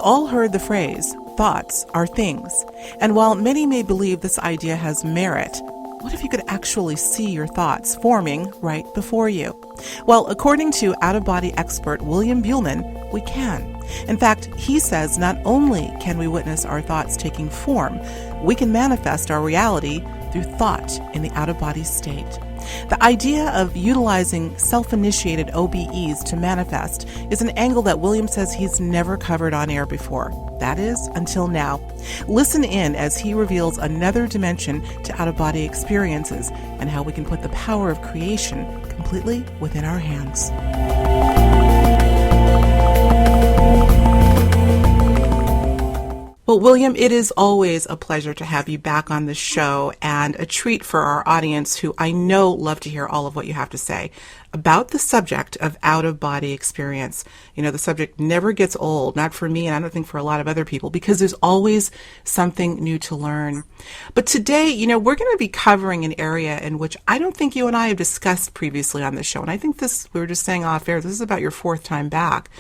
all heard the phrase, thoughts are things. And while many may believe this idea has merit, what if you could actually see your thoughts forming right before you? Well, according to out-of-body expert William Buhlman, we can. In fact, he says not only can we witness our thoughts taking form, we can manifest our reality through thought in the out-of-body state. The idea of utilizing self-initiated OBEs to manifest is an angle that William says he's never covered on air before. That is, until now. Listen in as he reveals another dimension to out-of-body experiences and how we can put the power of creation completely within our hands. Well, William, it is always a pleasure to have you back on the show and a treat for our audience who I know love to hear all of what you have to say about the subject of out-of-body experience. You know, the subject never gets old, not for me and I don't think for a lot of other people, because there's always something new to learn. But today, you know, we're going to be covering an area in which I don't think you and I have discussed previously on the show. And I think we were just saying off air, this is about your fourth time back.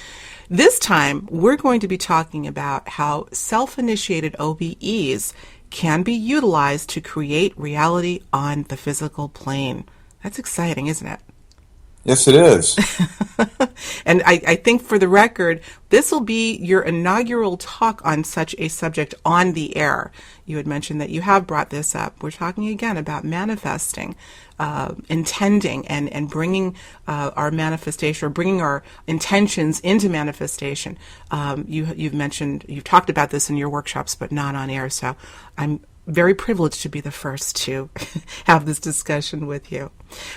This time, we're going to be talking about how self-initiated OBEs can be utilized to create reality on the physical plane. That's exciting, isn't it? Yes, it is. And I think for the record, this will be your inaugural talk on such a subject on the air. You had mentioned that you have brought this up. We're talking again about manifesting, intending, and bringing our manifestation, or bringing our intentions into manifestation. You've talked about this in your workshops, but not on air. So I'm very privileged to be the first to have this discussion with you.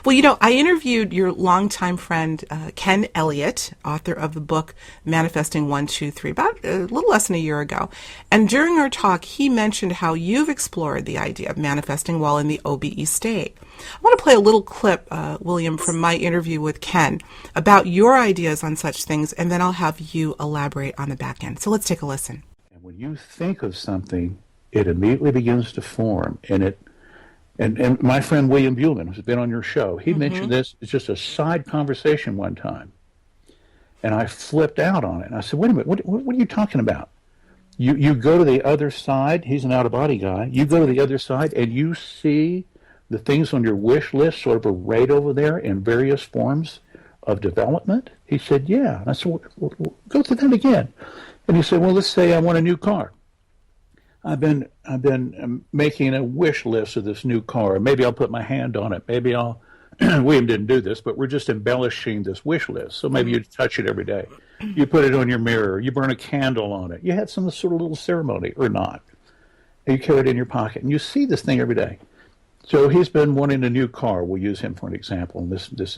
Well, you know, I interviewed your longtime friend, Ken Elliott, author of the book Manifesting 1, 2, 3, about a little less than a year ago. And during our talk, he mentioned how you've explored the idea of manifesting while in the OBE state. I want to play a little clip, William, from my interview with Ken about your ideas on such things, and then I'll have you elaborate on the back end. So let's take a listen. And when you think of something, it immediately begins to form, and my friend William Buhlman, who's been on your show, he mentioned this. It's just a side conversation one time, and I flipped out on it. And I said, "Wait a minute, what are you talking about? You go to the other side." He's an out-of-body guy. You go to the other side, and you see the things on your wish list sort of arrayed over there in various forms of development. He said, "Yeah." And I said, well, "Go through that again." And he said, "Well, let's say I want a new car. I've been making a wish list of this new car. Maybe I'll put my hand on it. Maybe I'll." William didn't do this, but we're just embellishing this wish list. So maybe you touch it every day. You put it on your mirror. You burn a candle on it. You had some sort of little ceremony or not. And you carry it in your pocket, and you see this thing every day. So he's been wanting a new car. We'll use him for an example. And this is,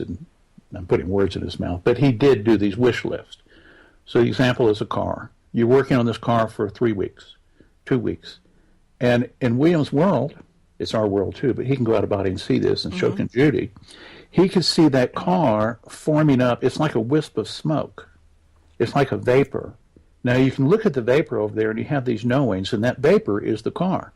I'm putting words in his mouth, but he did do these wish lists. So the example is a car. You're working on this car for 3 weeks. 2 weeks. And in William's world, it's our world too, but he can go out of body and see this, and so can Judy. He could see that car forming up. It's like a wisp of smoke. It's like a vapor. Now you can look at the vapor over there and you have these knowings, and that vapor is the car.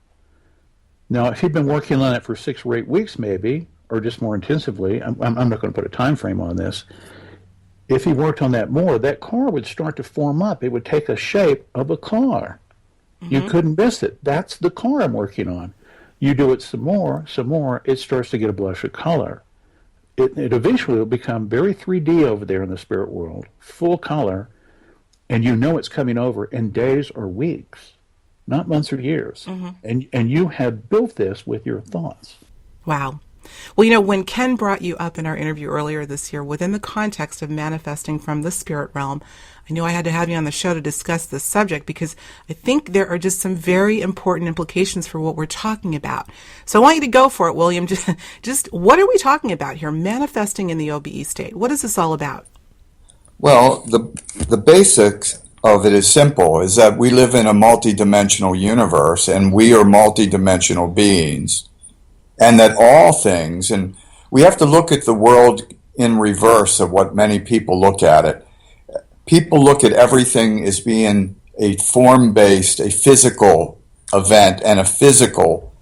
Now if he'd been working on it for 6 or 8 weeks maybe, or just more intensively, I'm not going to put a time frame on this. If he worked on that more, that car would start to form up. It would take a shape of a car. You couldn't miss it. That's the car I'm working on. You do it some more, it starts to get a blush of color. It eventually will become very 3D over there in the spirit world, full color, and you know it's coming over in days or weeks, not months or years. And you have built this with your thoughts. Wow. Well, you know, when Ken brought you up in our interview earlier this year, within the context of manifesting from the spirit realm, I knew I had to have you on the show to discuss this subject because I think there are just some very important implications for what we're talking about. So I want you to go for it, William. Just what are we talking about here? Manifesting in the OBE state. What is this all about? Well, the basics of it is simple, is that we live in a multidimensional universe, and we are multidimensional beings. And that all things, and we have to look at the world in reverse of what many people look at it. People look at everything as being a form-based, a physical event and a physical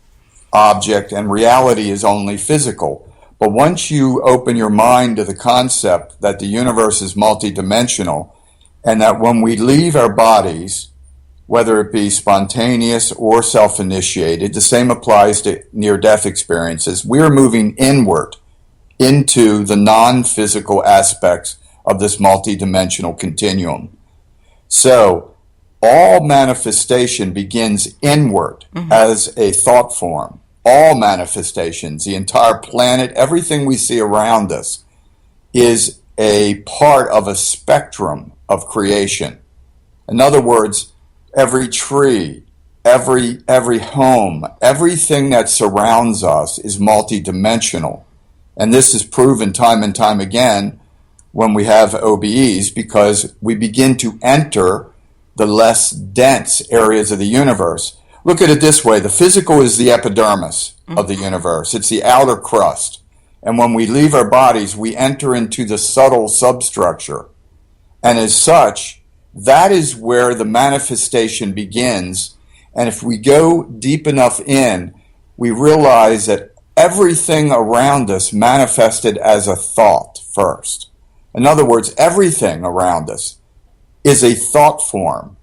object, and reality is only physical. But once you open your mind to the concept that the universe is multidimensional, and that when we leave our bodies, whether it be spontaneous or self-initiated. The same applies to near-death experiences. We're moving inward into the non-physical aspects of this multidimensional continuum. So all manifestation begins inward as a thought form. All manifestations, the entire planet, everything we see around us is a part of a spectrum of creation. In other words, every tree, every home, everything that surrounds us is multidimensional. And this is proven time and time again when we have OBEs, because we begin to enter the less dense areas of the universe. Look at it this way. The physical is the epidermis of the universe. It's the outer crust. And when we leave our bodies, we enter into the subtle substructure. And as such, that is where the manifestation begins. And if we go deep enough in, we realize that everything around us manifested as a thought first. In other words, everything around us is a thought form,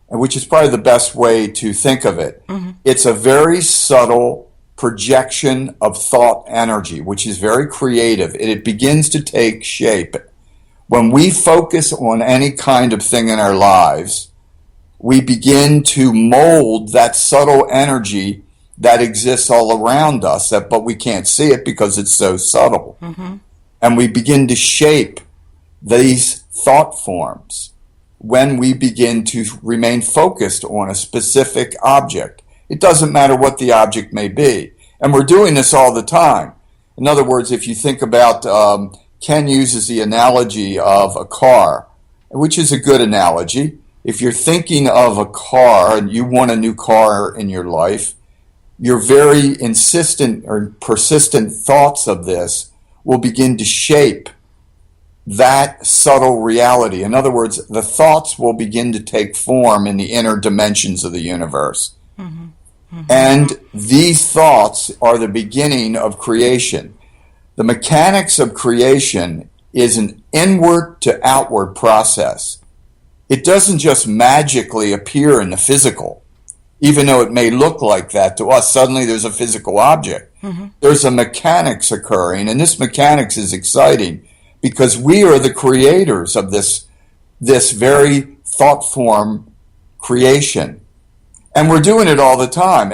which is probably the best way to think of it. It's a very subtle projection of thought energy, which is very creative. It begins to take shape. When we focus on any kind of thing in our lives, we begin to mold that subtle energy that exists all around us, but we can't see it because it's so subtle. And we begin to shape these thought forms when we begin to remain focused on a specific object. It doesn't matter what the object may be. And we're doing this all the time. In other words, if you think about, Ken uses the analogy of a car, which is a good analogy. If you're thinking of a car and you want a new car in your life, your very insistent or persistent thoughts of this will begin to shape that subtle reality. In other words, the thoughts will begin to take form in the inner dimensions of the universe. And these thoughts are the beginning of creation. The mechanics of creation is an inward to outward process. It doesn't just magically appear in the physical, even though it may look like that to us. Suddenly there's a physical object. There's a mechanics occurring, and this mechanics is exciting because we are the creators of this very thought form creation. And we're doing it all the time.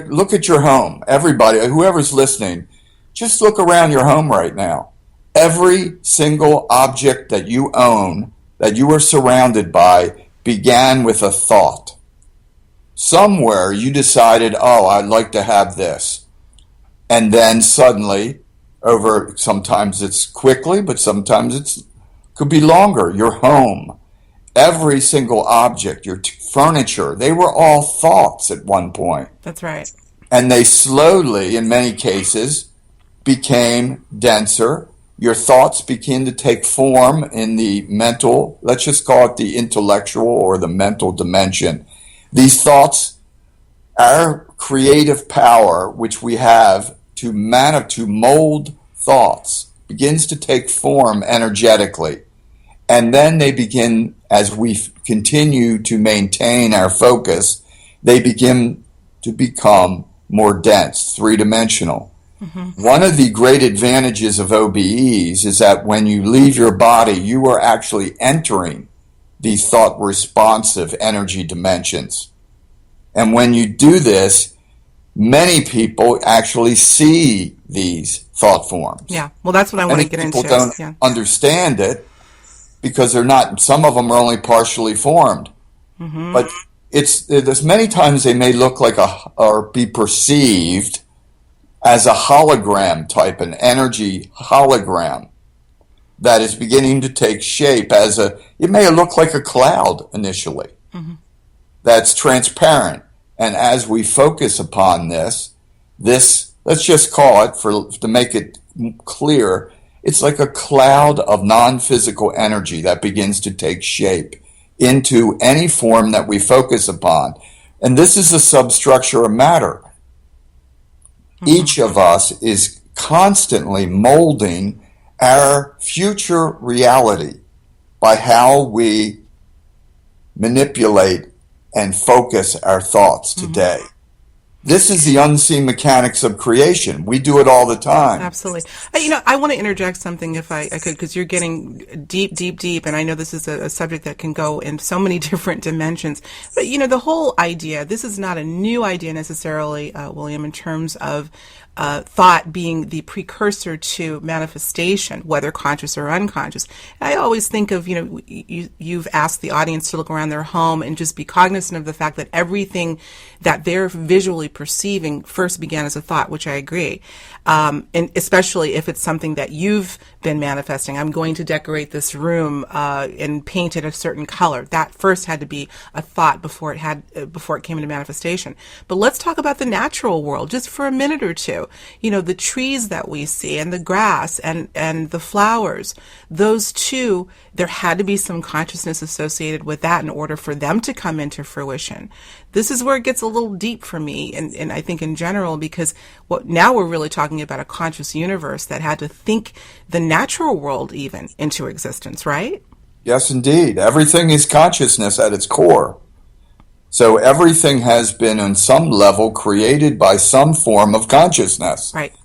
Look at your home. Everybody, whoever's listening, just look around your home right now. Every single object that you own, that you are surrounded by, began with a thought. Somewhere you decided, I'd like to have this. And then suddenly, sometimes it's quickly, but sometimes it could be longer, your home. Every single object, your furniture, they were all thoughts at one point. That's right. And they slowly, in many cases, became denser. Your thoughts begin to take form in the mental, let's just call it the intellectual or the mental dimension. These thoughts, our creative power, which we have to mold thoughts, begins to take form energetically. And then they begin, as we continue to maintain our focus, they begin to become more dense, three-dimensional. One of the great advantages of OBEs is that when you leave your body, you are actually entering these thought-responsive energy dimensions. And when you do this, many people actually see these thought forms. Yeah, well, that's what I want to get into. People don't understand it because they're not. Some of them are only partially formed. But there's many times they may look like or be perceived as a hologram type, an energy hologram that is beginning to take shape it may look like a cloud initially. That's transparent. And as we focus upon this, let's just call it, to make it clear, it's like a cloud of non-physical energy that begins to take shape into any form that we focus upon. And this is the substructure of matter. Each of us is constantly molding our future reality by how we manipulate and focus our thoughts today. This is the unseen mechanics of creation. We do it all the time. Absolutely. I want to interject something if I could, because you're getting deep, and I know this is a subject that can go in so many different dimensions. But, the whole idea, this is not a new idea necessarily, William, in terms of thought being the precursor to manifestation, whether conscious or unconscious. I always think of, you've asked the audience to look around their home and just be cognizant of the fact that everything that they're visually perceiving first began as a thought, which I agree. And especially if it's something that you've been manifesting. I'm going to decorate this room and paint it a certain color. That first had to be a thought before it came into manifestation. But let's talk about the natural world just for a minute or two. The trees that we see and the grass and the flowers, those two, there had to be some consciousness associated with that in order for them to come into fruition. This is where it gets a little deep for me, and I think in general, because now we're really talking about a conscious universe that had to think the natural world even into existence, right? Yes, indeed. Everything is consciousness at its core. So everything has been on some level created by some form of consciousness. Right.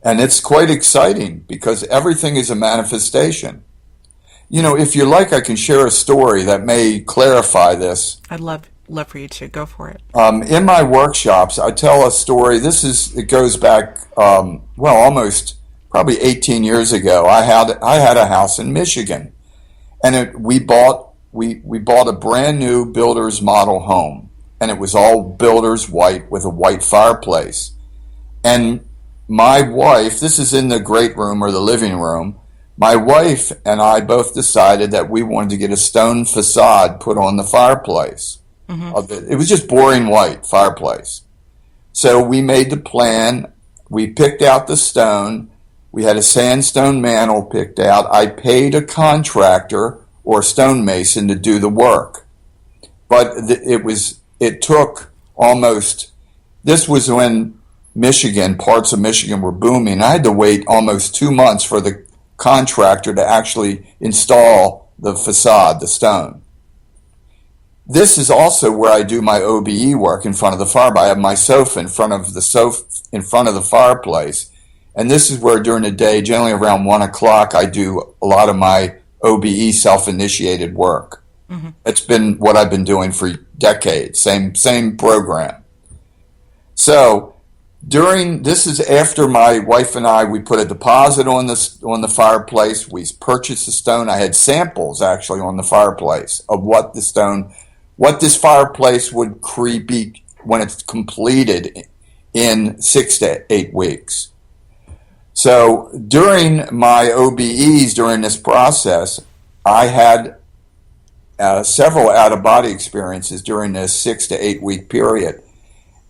And it's quite exciting because everything is a manifestation. If you like, I can share a story that may clarify this. I'd love for you to go for it. In my workshops, I tell a story. It goes back, almost probably 18 years ago. I had a house in Michigan, and we bought a brand new builder's model home, and it was all builder's white with a white fireplace. And my wife, this is in the great room or the living room, my wife and I both decided that we wanted to get a stone facade put on the fireplace. It was just boring white fireplace. So we made the plan. We picked out the stone. We had a sandstone mantle picked out. I paid a contractor or stonemason to do the work. But it took almost, this was when parts of Michigan were booming. I had to wait almost 2 months for the contractor to actually install the facade, the stone. This is also where I do my OBE work in front of the fireplace. I have my sofa in front of the fireplace. And this is where during the day, generally around 1 o'clock, I do a lot of my OBE self-initiated work. It's been what I've been doing for decades, same program. So this is after my wife and I, we put a deposit on the fireplace. We purchased the stone. I had samples actually on the fireplace of what this fireplace would be when it's completed in 6 to 8 weeks. So during my OBEs, during this process, I had several out-of-body experiences during this 6 to 8 week period.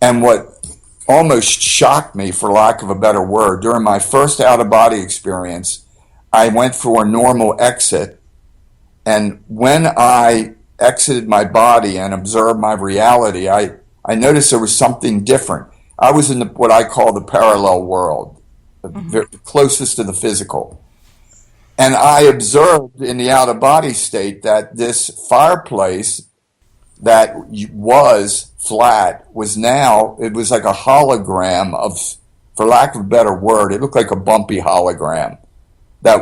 And what almost shocked me, for lack of a better word, during my first out-of-body experience, I went for a normal exit. And when I exited my body and observed my reality, I noticed there was something different. I was in what I call the parallel world, the closest to the physical. And I observed in the out-of-body state that this fireplace that was flat it was like a hologram of, for lack of a better word, it looked like a bumpy hologram. I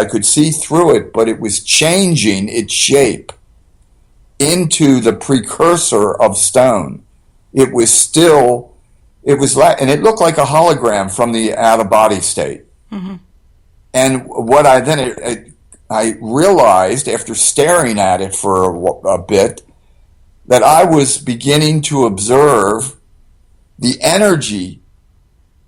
could see through it, but it was changing its shape into the precursor of stone. And it looked like a hologram from the out-of-body state. And what I realized after staring at it for a bit, that I was beginning to observe the energy,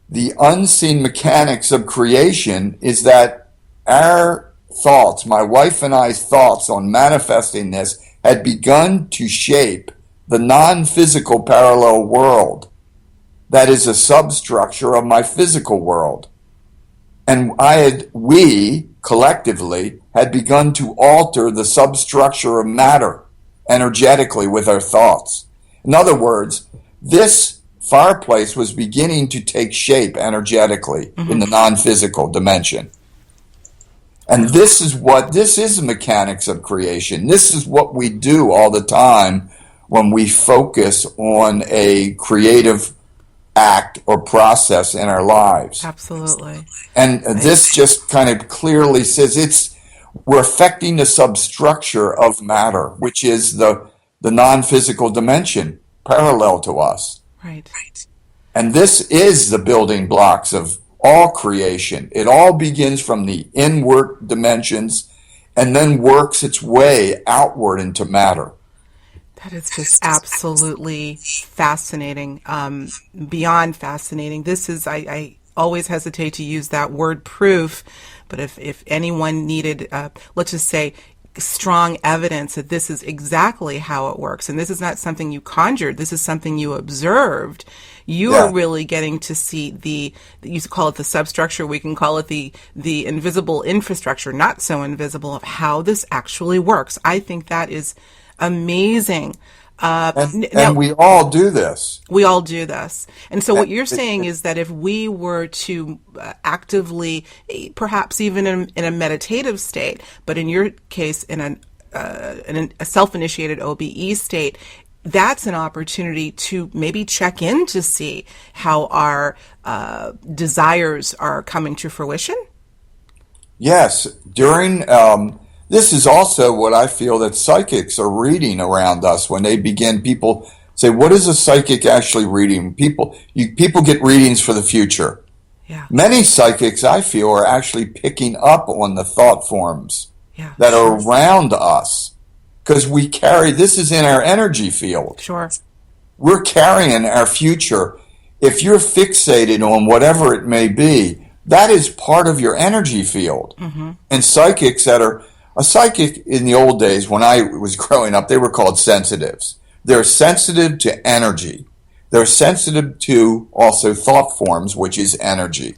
the unseen mechanics of creation, is that our thoughts, my wife and I's thoughts on manifesting this, had begun to shape the non-physical parallel world that is a substructure of my physical world. And we collectively had begun to alter the substructure of matter energetically with our thoughts. In other words, this fireplace was beginning to take shape energetically in the non-physical dimension. And this is the mechanics of creation. This is what we do all the time when we focus on a creative act or process in our lives. Absolutely. And this just kind of clearly says we're affecting the substructure of matter, which is the non-physical dimension parallel to us. Right. And this is the building blocks of all creation. It all begins from the inward dimensions and then works its way outward into matter. That is just absolutely fascinating, beyond fascinating. This is, I always hesitate to use that word proof, but if anyone needed, let's just say, strong evidence that this is exactly how it works, and this is not something you conjured, this is something you observed, you are really getting to see you call it the substructure, we can call it the invisible infrastructure, not so invisible, of how this actually works. I think that is amazing. And we all do this. We all do this. And so what you're saying is that if we were to actively, perhaps even in a meditative state, but in your case in a self-initiated OBE state, that's an opportunity to maybe check in to see how our desires are coming to fruition? Yes. This is also what I feel that psychics are reading around us when they begin. People say, what is a psychic actually reading? People get readings for the future. Yeah. Many psychics, I feel, are actually picking up on the thought forms that are around us, because this is in our energy field. Sure. We're carrying our future. If you're fixated on whatever it may be, that is part of your energy field. Mm-hmm. And psychics a psychic in the old days, when I was growing up, they were called sensitives. They're sensitive to energy. They're sensitive to also thought forms, which is energy.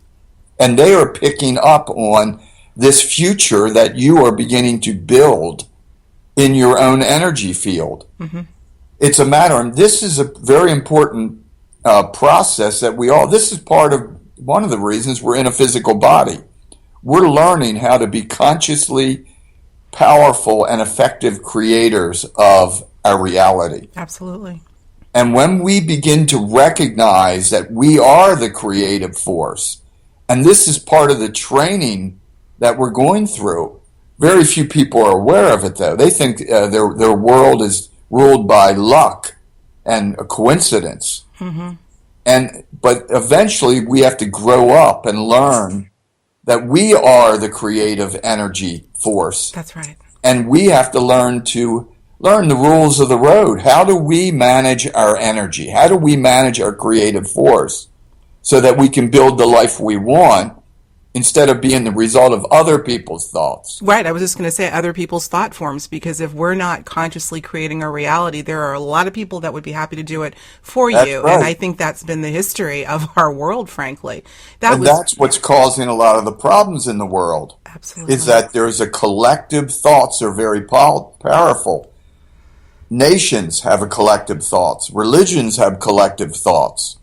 And they are picking up on this future that you are beginning to build in your own energy field. Mm-hmm. It's a matter, and this is a very important process that this is part of one of the reasons we're in a physical body. We're learning how to be consciously powerful and effective creators of our reality. Absolutely. And when we begin to recognize that we are the creative force, and this is part of the training that we're going through, very few people are aware of it, though. They think their world is ruled by luck and a coincidence. Mm-hmm. But eventually we have to grow up and learn that we are the creative energy force. That's right. And we have to learn the rules of the road. How do we manage our energy? How do we manage our creative force so that we can build the life we want instead of being the result of other people's thoughts? Right. I was just going to say other people's thought forms, because if we're not consciously creating our reality, there are a lot of people that would be happy to do it for you. Right. And I think that's been the history of our world, frankly. That's what's causing a lot of the problems in the world. Absolutely. Is that there's a collective thoughts are very powerful. Nations have a collective thoughts. Religions have collective thoughts.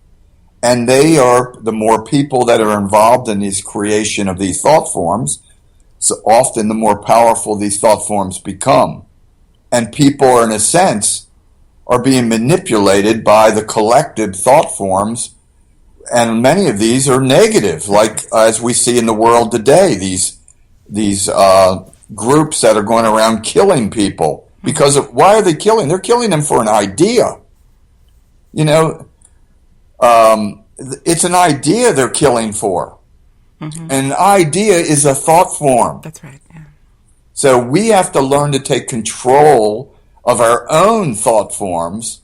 And they are, the more people that are involved in this creation of these thought forms, so often the more powerful these thought forms become. And people are, in a sense, are being manipulated by the collective thought forms. And many of these are negative, like as we see in the world today, these groups that are going around killing people. Because why are they killing? They're killing them for an idea. It's an idea they're killing for. Mm-hmm. An idea is a thought form. That's right. Yeah. So we have to learn to take control of our own thought forms,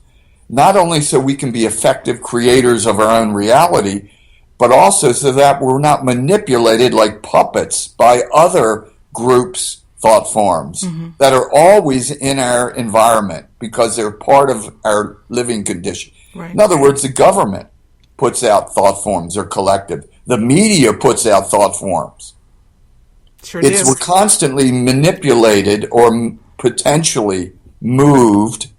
not only so we can be effective creators of our own reality, but also so that we're not manipulated like puppets by other groups' thought forms that are always in our environment because they're part of our living condition. Right. In other words, the government puts out thought forms, they're collective. The media puts out thought forms. Sure We're constantly manipulated or potentially moved,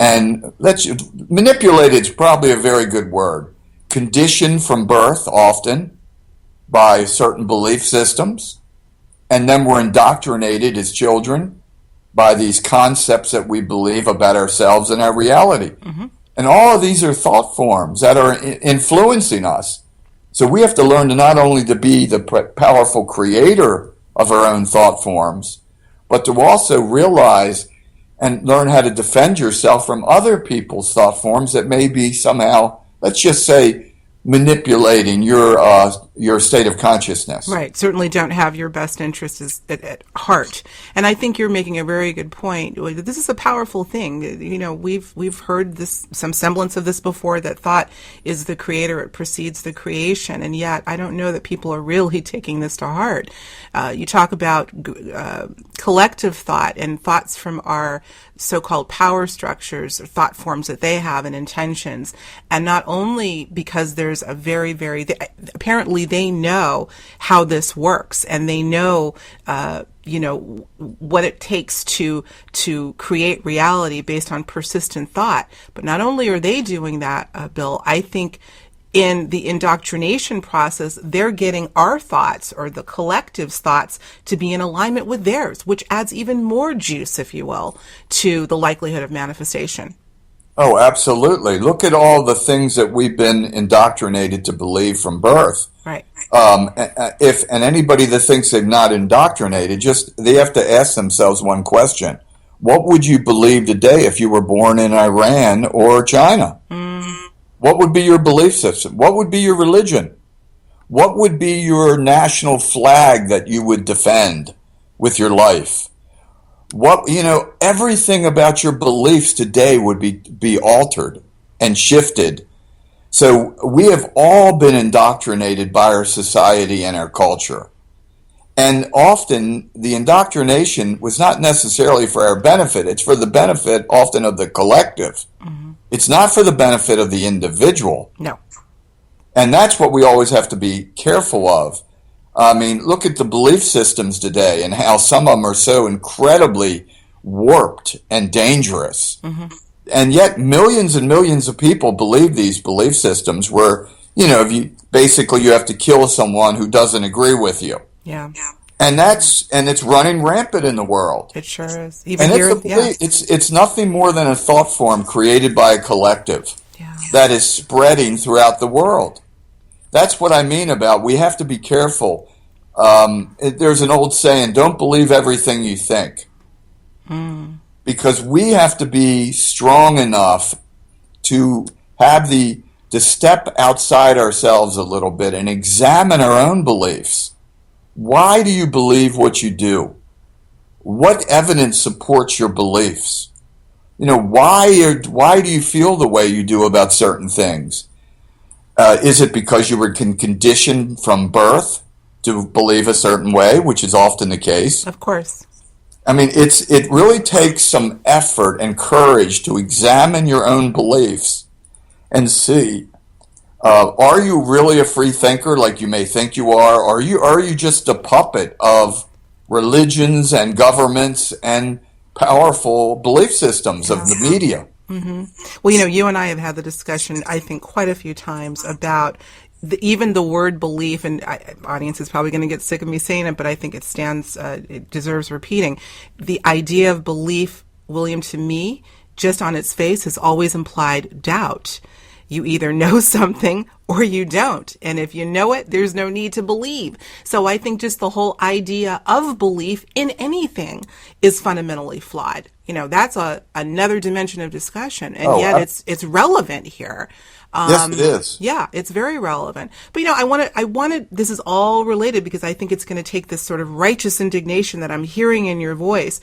and manipulated is probably a very good word. Conditioned from birth, often, by certain belief systems, and then we're indoctrinated as children by these concepts that we believe about ourselves and our reality. And all of these are thought forms that are influencing us. So we have to learn to not only to be the powerful creator of our own thought forms, but to also realize and learn how to defend yourself from other people's thought forms that may be somehow, let's just say, manipulating your state of consciousness. Right. Certainly don't have your best interests at heart. And I think you're making a very good point. This is a powerful thing. You know, we've heard this, some semblance of this before, that thought is the creator, it precedes the creation. And yet I don't know that people are really taking this to heart. You talk about collective thought and thoughts from our so-called power structures or thought forms that they have and intentions. And not only because there's a apparently they know how this works, and they know, what it takes to create reality based on persistent thought. But not only are they doing that, Bill, I think in the indoctrination process, they're getting our thoughts, or the collective's thoughts, to be in alignment with theirs, which adds even more juice, if you will, to the likelihood of manifestation. Oh, absolutely. Look at all the things that we've been indoctrinated to believe from birth. Right. And anybody that thinks they're not indoctrinated, they have to ask themselves one question. What would you believe today if you were born in Iran or China? What would be your belief system? What would be your religion? What would be your national flag that you would defend with your life? Everything about your beliefs today would be altered and shifted. So we have all been indoctrinated by our society and our culture. And often the indoctrination was not necessarily for our benefit. It's for the benefit often of the collective. It's not for the benefit of the individual. No. And that's what we always have to be careful of. I mean, look at the belief systems today and how some of them are so incredibly warped and dangerous. And yet millions and millions of people believe these belief systems where, you have to kill someone who doesn't agree with you. Yeah. And it's running rampant in the world. It sure is. It's nothing more than a thought form created by a collective that is spreading throughout the world. That's what I mean about we have to be careful. There's an old saying, don't believe everything you think. Because we have to be strong enough to have to step outside ourselves a little bit and examine our own beliefs. Why do you believe what you do? What evidence supports your beliefs? Why do you feel the way you do about certain things? Is it because you were conditioned from birth to believe a certain way, which is often the case? Of course. I mean, it really takes some effort and courage to examine your own beliefs and see, are you really a free thinker like you may think you are? Are you just a puppet of religions and governments and powerful belief systems of the media? Well, you and I have had the discussion, I think, quite a few times about even the word belief, and audience is probably going to get sick of me saying it, but I think it deserves repeating. The idea of belief, William, to me, just on its face, has always implied doubt. You either know something or you don't. And if you know it, there's no need to believe. So I think just the whole idea of belief in anything is fundamentally flawed. That's another dimension of discussion. And yet it's relevant here. Yes, it is. Yeah, it's very relevant. But I wanted, this is all related because I think it's going to take this sort of righteous indignation that I'm hearing in your voice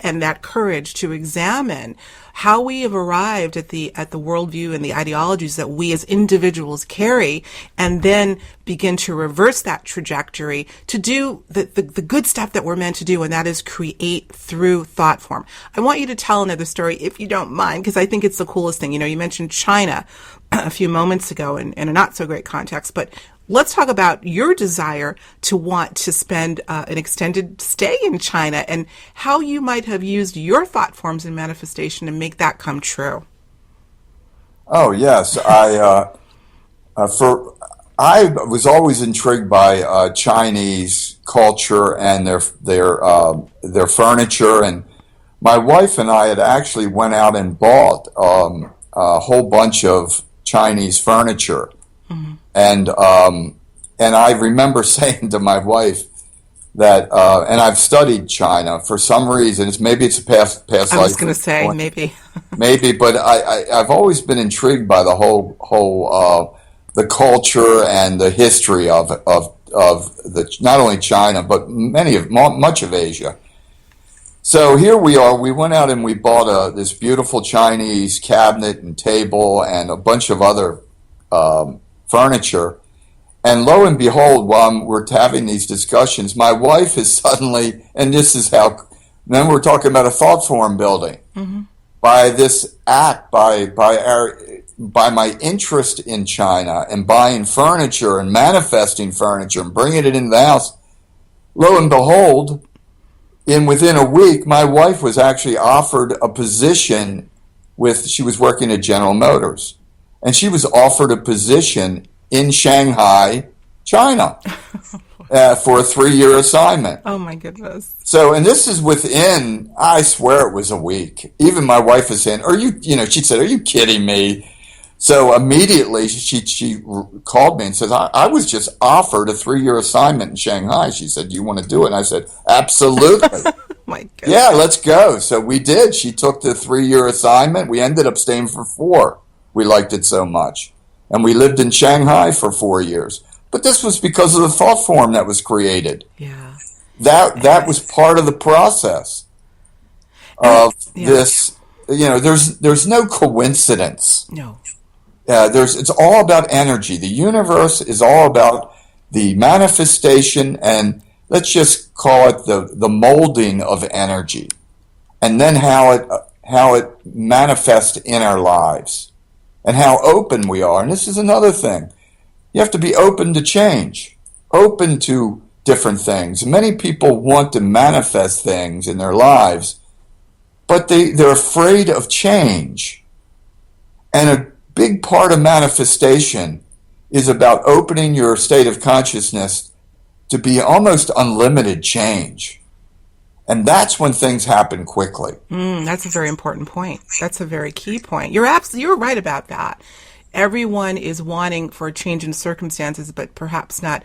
and that courage to examine how we have arrived at the worldview and the ideologies that we as individuals carry, and then begin to reverse that trajectory to do the good stuff that we're meant to do, and that is create through thought form. I want you to tell another story, if you don't mind, because I think it's the coolest thing. You mentioned China a few moments ago in a not so great context, but let's talk about your desire to want to spend an extended stay in China and how you might have used your thought forms in manifestation to make that come true. Oh, yes. I was always intrigued by Chinese culture and their furniture and my wife and I had actually went out and bought a whole bunch of Chinese furniture, and I remember saying to my wife that, and I've studied China for some reason. Maybe it's a past life. I was going to say maybe, but I've always been intrigued by the whole the culture and the history of the not only China but much of Asia. So here we are. We went out and we bought this beautiful Chinese cabinet and table and a bunch of other furniture. And lo and behold, while we're having these discussions, my wife is suddenly, and this is how, then we're talking about a thought form building. By this act, by my interest in China and buying furniture and manifesting furniture and bringing it into the house, lo and behold, within a week, my wife was actually offered a position she was working at General Motors, and she was offered a position in Shanghai, China, for a 3-year assignment. oh my goodness. So, and this is within, I swear it was a week. Even my wife was saying, she said, "Are you kidding me?" So immediately she called me and says, I was just offered a 3-year assignment in Shanghai. She said, "Do you want to do it?" And I said, "Absolutely." My goodness. Yeah, let's go. So we did. She took the 3-year assignment. We ended up staying for 4. We liked it so much. And we lived in Shanghai for 4 years. But this was because of the thought form that was created. Yeah. That was part of the process of this. There's no coincidence. No. It's all about energy. The universe is all about the manifestation, and let's just call it the molding of energy, and then how it manifests in our lives, and how open we are. And this is another thing. You have to be open to change, open to different things. Many people want to manifest things in their lives, but they're afraid of change. And a big part of manifestation is about opening your state of consciousness to be almost unlimited change. And that's when things happen quickly. That's a very important point. That's a very key point. You're right about that. Everyone is wanting for a change in circumstances, but perhaps not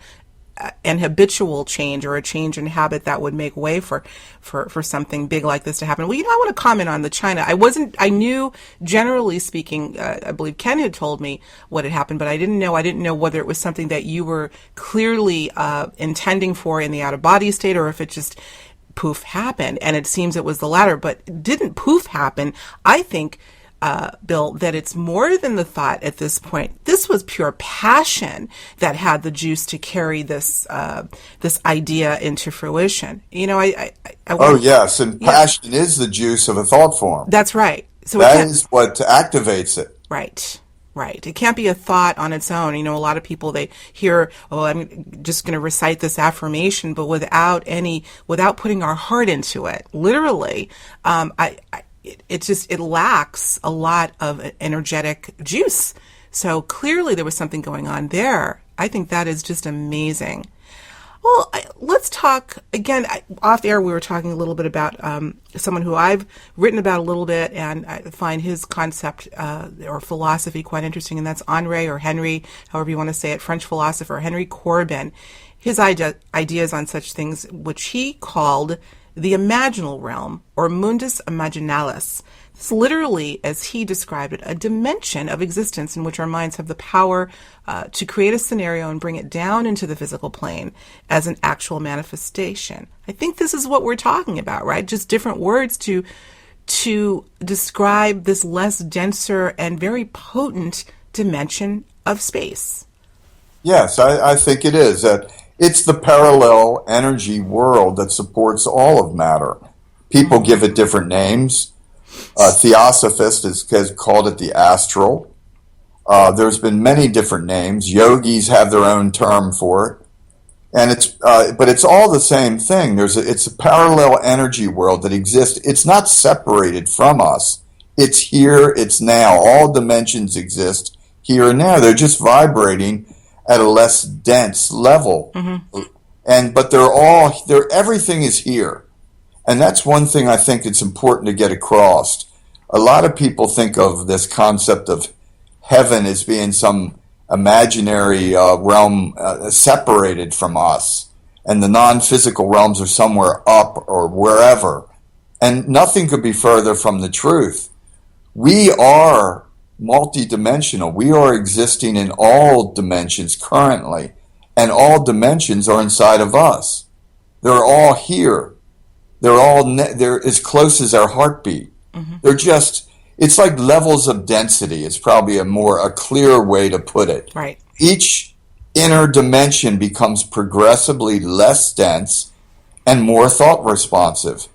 an habitual change or a change in habit that would make way for something big like this to happen. Well, I want to comment on the China. I knew, generally speaking, I believe Ken had told me what had happened, but I didn't know whether it was something that you were clearly intending for in the out-of-body state, or if it just poof happened. And it seems it was the latter, but didn't poof happen. I think, Bill, that it's more than the thought at this point. This was pure passion that had the juice to carry this idea into fruition. Oh yes, and passion is the juice of a thought form. That's right. So that is what activates it. Right. Right. It can't be a thought on its own. A lot of people, they hear, "Oh, I'm just going to recite this affirmation," but without putting our heart into it, literally, it lacks a lot of energetic juice. So clearly there was something going on there. I think that is just amazing. Well, let's talk again. Off air, we were talking a little bit about someone who I've written about a little bit, and I find his concept or philosophy quite interesting, and that's Henry, however you want to say it, French philosopher Henry Corbin. His ideas on such things, which he called the Imaginal Realm, or Mundus Imaginalis. It's literally, as he described it, a dimension of existence in which our minds have the power to create a scenario and bring it down into the physical plane as an actual manifestation. I think this is what we're talking about, right? Just different words to describe this less denser and very potent dimension of space. Yes, I think it is. It's the parallel energy world that supports all of matter. People give it different names. Theosophists has called it the astral. There's been many different names. Yogis have their own term for it, and but it's all the same thing. It's a parallel energy world that exists. It's not separated from us. It's here. It's now. All dimensions exist here and now. They're just vibrating at a less dense level, but everything is here. And that's one thing I think it's important to get across. A lot of people think of this concept of heaven as being some imaginary realm separated from us, and the non-physical realms are somewhere up or wherever. And nothing could be further from the truth. We are multidimensional. We are existing in all dimensions currently, and all dimensions are inside of us. They're all here. They're as close as our heartbeat. Mm-hmm. They're just, it's like levels of density. It's probably a clear way to put it. Right. Each inner dimension becomes progressively less dense and more thought responsive.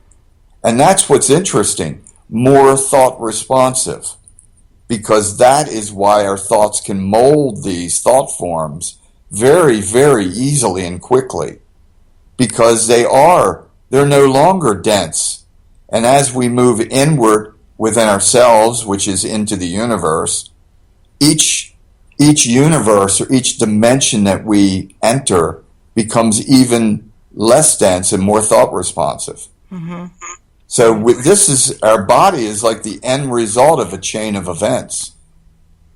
And that's what's interesting, more thought responsive, because that is why our thoughts can mold these thought forms very, very easily and quickly, because they're no longer dense. And as we move inward within ourselves, which is into the universe, each universe or each dimension that we enter becomes even less dense and more thought responsive. Mm-hmm. So our body is like the end result of a chain of events.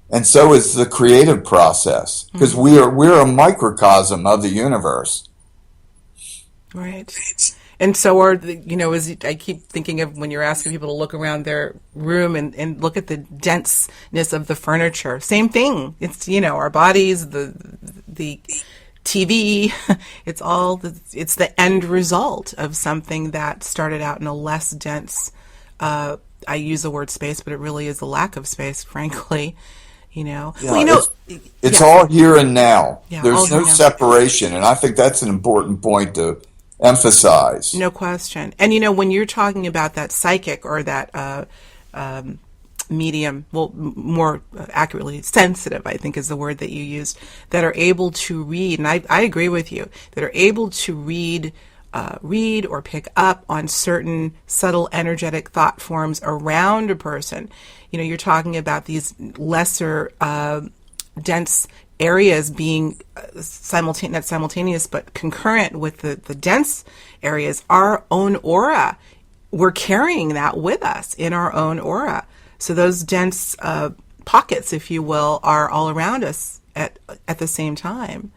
And so is the creative process, because mm-hmm. we're a microcosm of the universe. Right. And so as I keep thinking of when you're asking people to look around their room and look at the denseness of the furniture. Same thing. It's, our bodies, the TV, it's the end result of something that started out in a less dense, I use the word space, but it really is a lack of space, frankly. Yeah, it's all here and now. Yeah, there's no separation, and I think that's an important point to emphasize. No question. And when you're talking about that psychic or that medium, well, more accurately, sensitive, I think is the word that you used, that are able to read, and I agree with you, that are able to read or pick up on certain subtle energetic thought forms around a person. You're talking about these lesser dense areas being not simultaneous, but concurrent with the dense areas. Our own aura, we're carrying that with us in our own aura. So those dense pockets, if you will, are all around us at the same time.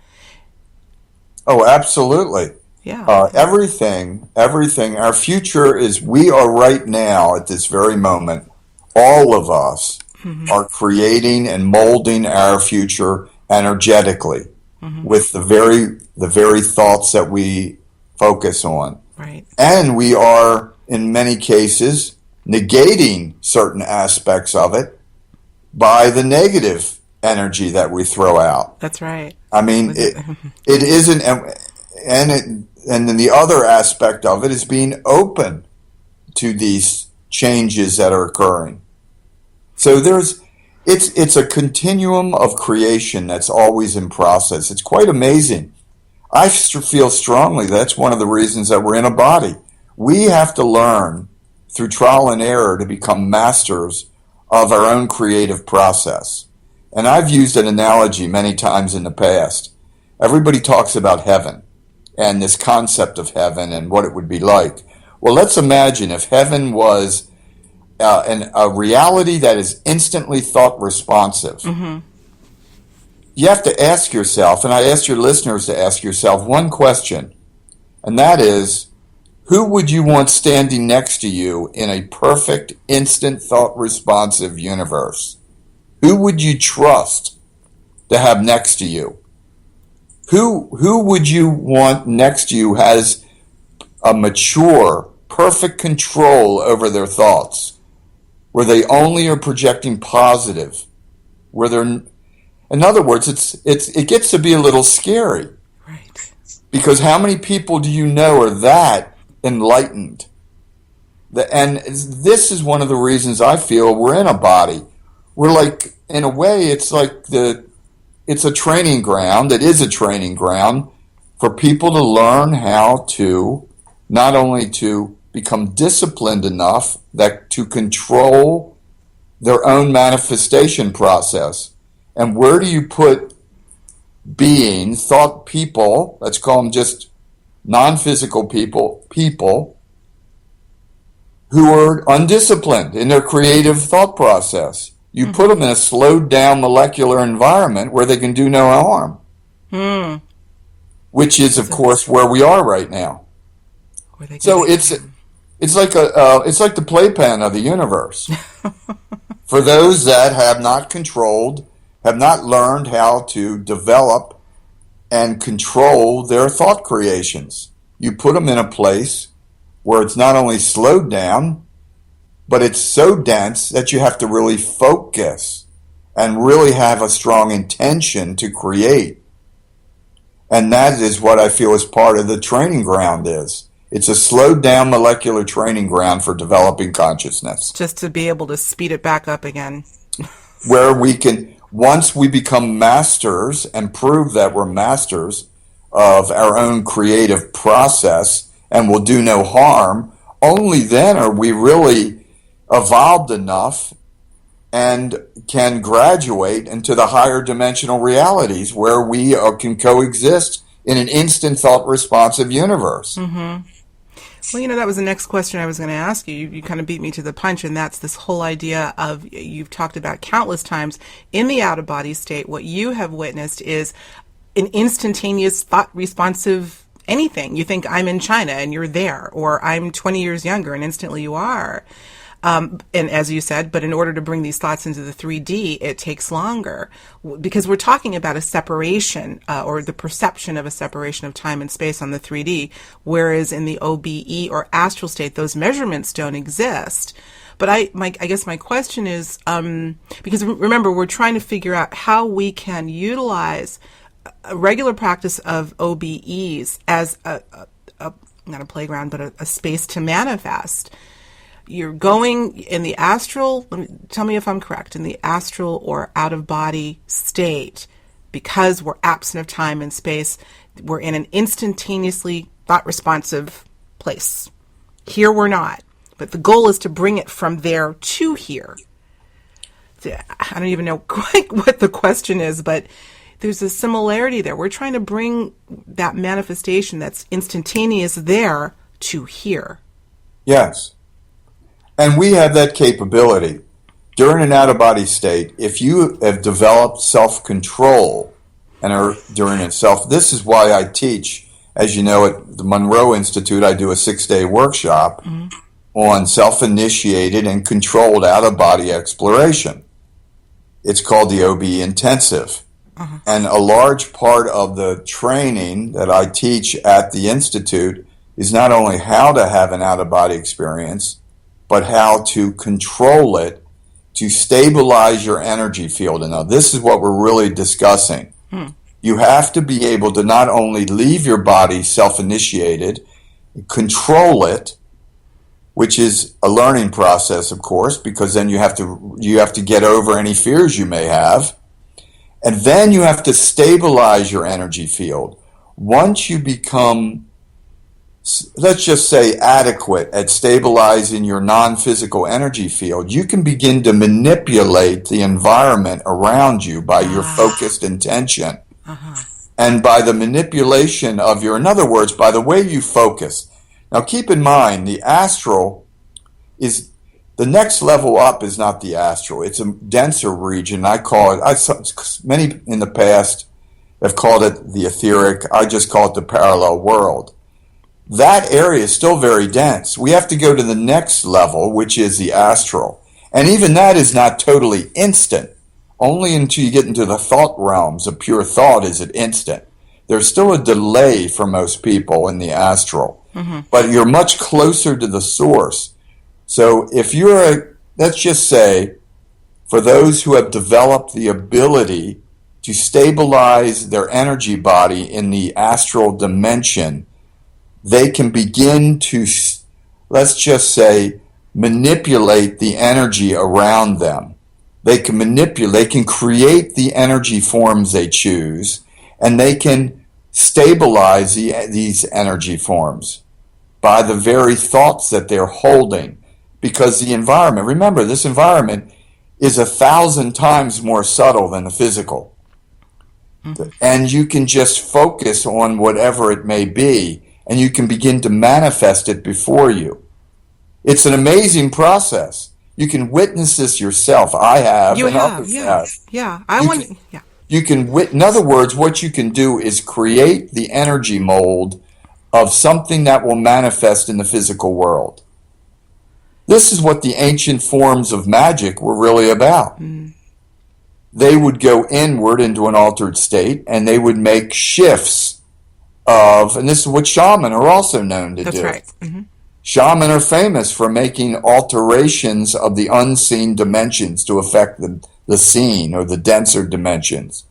Oh, absolutely. Yeah. Everything, our future is, we are right now at this very moment, all of us mm-hmm. are creating and molding our future energetically mm-hmm. with the very thoughts that we focus on. Right. And we are, in many cases, negating certain aspects of it by the negative energy that we throw out. That's right. I mean, it isn't, and then the other aspect of it is being open to these changes that are occurring. So it's a continuum of creation that's always in process. It's quite amazing. I feel strongly that's one of the reasons that we're in a body. We have to learn through trial and error to become masters of our own creative process. And I've used an analogy many times in the past. Everybody talks about heaven and this concept of heaven and what it would be like. Well, let's imagine if heaven was a reality that is instantly thought responsive. Mm-hmm. You have to ask yourself, and I ask your listeners to ask yourself one question, and that is, who would you want standing next to you in a perfect, instant thought responsive universe? Who would you trust to have next to you? Who would you want next to you has a mature, perfect control over their thoughts, where they only are projecting positive, where they're, in other words, it gets to be a little scary. Right. Because how many people do you know are that enlightened? And this is one of the reasons I feel we're in a body. We're like, in a way, it's like it's a training ground. It is a training ground for people to learn how to, not only to become disciplined enough that to control their own manifestation process. And where do you put thought people, let's call them just non-physical people, who are undisciplined in their creative thought process. You put them in a slowed down molecular environment where they can do no harm, which is, of course, where we are right now. So it's like the playpen of the universe. For those that have not controlled, have not learned how to develop and control their thought creations. You put them in a place where it's not only slowed down, but it's so dense that you have to really focus and really have a strong intention to create. And that is what I feel is part of the training ground is. It's a slowed down molecular training ground for developing consciousness. Just to be able to speed it back up again. Where we can, once we become masters and prove that we're masters of our own creative process and will do no harm, only then are we really evolved enough and can graduate into the higher dimensional realities where we can coexist in an instant thought responsive universe. Well, that was the next question I was going to ask you. You kind of beat me to the punch, and that's this whole idea of, you've talked about countless times in the out-of-body state, what you have witnessed is an instantaneous thought responsive anything. You think I'm in China and you're there, or I'm 20 years younger and instantly you are. And as you said, but in order to bring these thoughts into the 3D, it takes longer because we're talking about a separation or the perception of a separation of time and space on the 3D, whereas in the OBE or astral state, those measurements don't exist. But I guess my question is, because remember, we're trying to figure out how we can utilize a regular practice of OBEs as not a playground, but a space to manifest. You're going in the astral, tell me if I'm correct, in the astral or out-of-body state, because we're absent of time and space, we're in an instantaneously thought-responsive place. Here we're not, but the goal is to bring it from there to here. I don't even know quite what the question is, but there's a similarity there. We're trying to bring that manifestation that's instantaneous there to here. Yes. And we have that capability. During an out-of-body state, if you have developed self-control and are during itself, this is why I teach, as you know, at the Monroe Institute, I do a 6-day workshop on self-initiated and controlled out-of-body exploration. It's called the OBE Intensive. And a large part of the training that I teach at the Institute is not only how to have an out-of-body experience, but how to control it to stabilize your energy field. And now this is what we're really discussing. You have to be able to not only leave your body self-initiated, control it, which is a learning process, of course, because then you have to get over any fears you may have. And then you have to stabilize your energy field. Once you become, let's just say, adequate at stabilizing your non-physical energy field, you can begin to manipulate the environment around you by your focused intention. And by the manipulation of in other words, by the way you focus. Now keep in mind, the astral is, the next level up is not the astral. It's a denser region. I call it, many in the past have called it the etheric. I just call it the parallel world. That area is still very dense. We have to go to the next level, which is the astral. And even that is not totally instant. Only until you get into the thought realms of pure thought is it instant. There's still a delay for most people in the astral. But you're much closer to the source. So if let's just say, for those who have developed the ability to stabilize their energy body in the astral dimension, they can begin to, let's just say, manipulate the energy around them. They can create the energy forms they choose, and they can stabilize these energy forms by the very thoughts that they're holding. Because the environment, remember, this environment is 1,000 times more subtle than the physical. And you can just focus on whatever it may be, and you can begin to manifest it before you. It's an amazing process. You can witness this yourself. I have, You and have, others yeah. have. Yeah. Yeah. You can in other words, what you can do is create the energy mold of something that will manifest in the physical world. This is what the ancient forms of magic were really about. They would go inward into an altered state, and they would make shifts of, and this is what shaman are also known to do. That's right. Mm-hmm. Shaman are famous for making alterations of the unseen dimensions to affect the seen or the denser dimensions.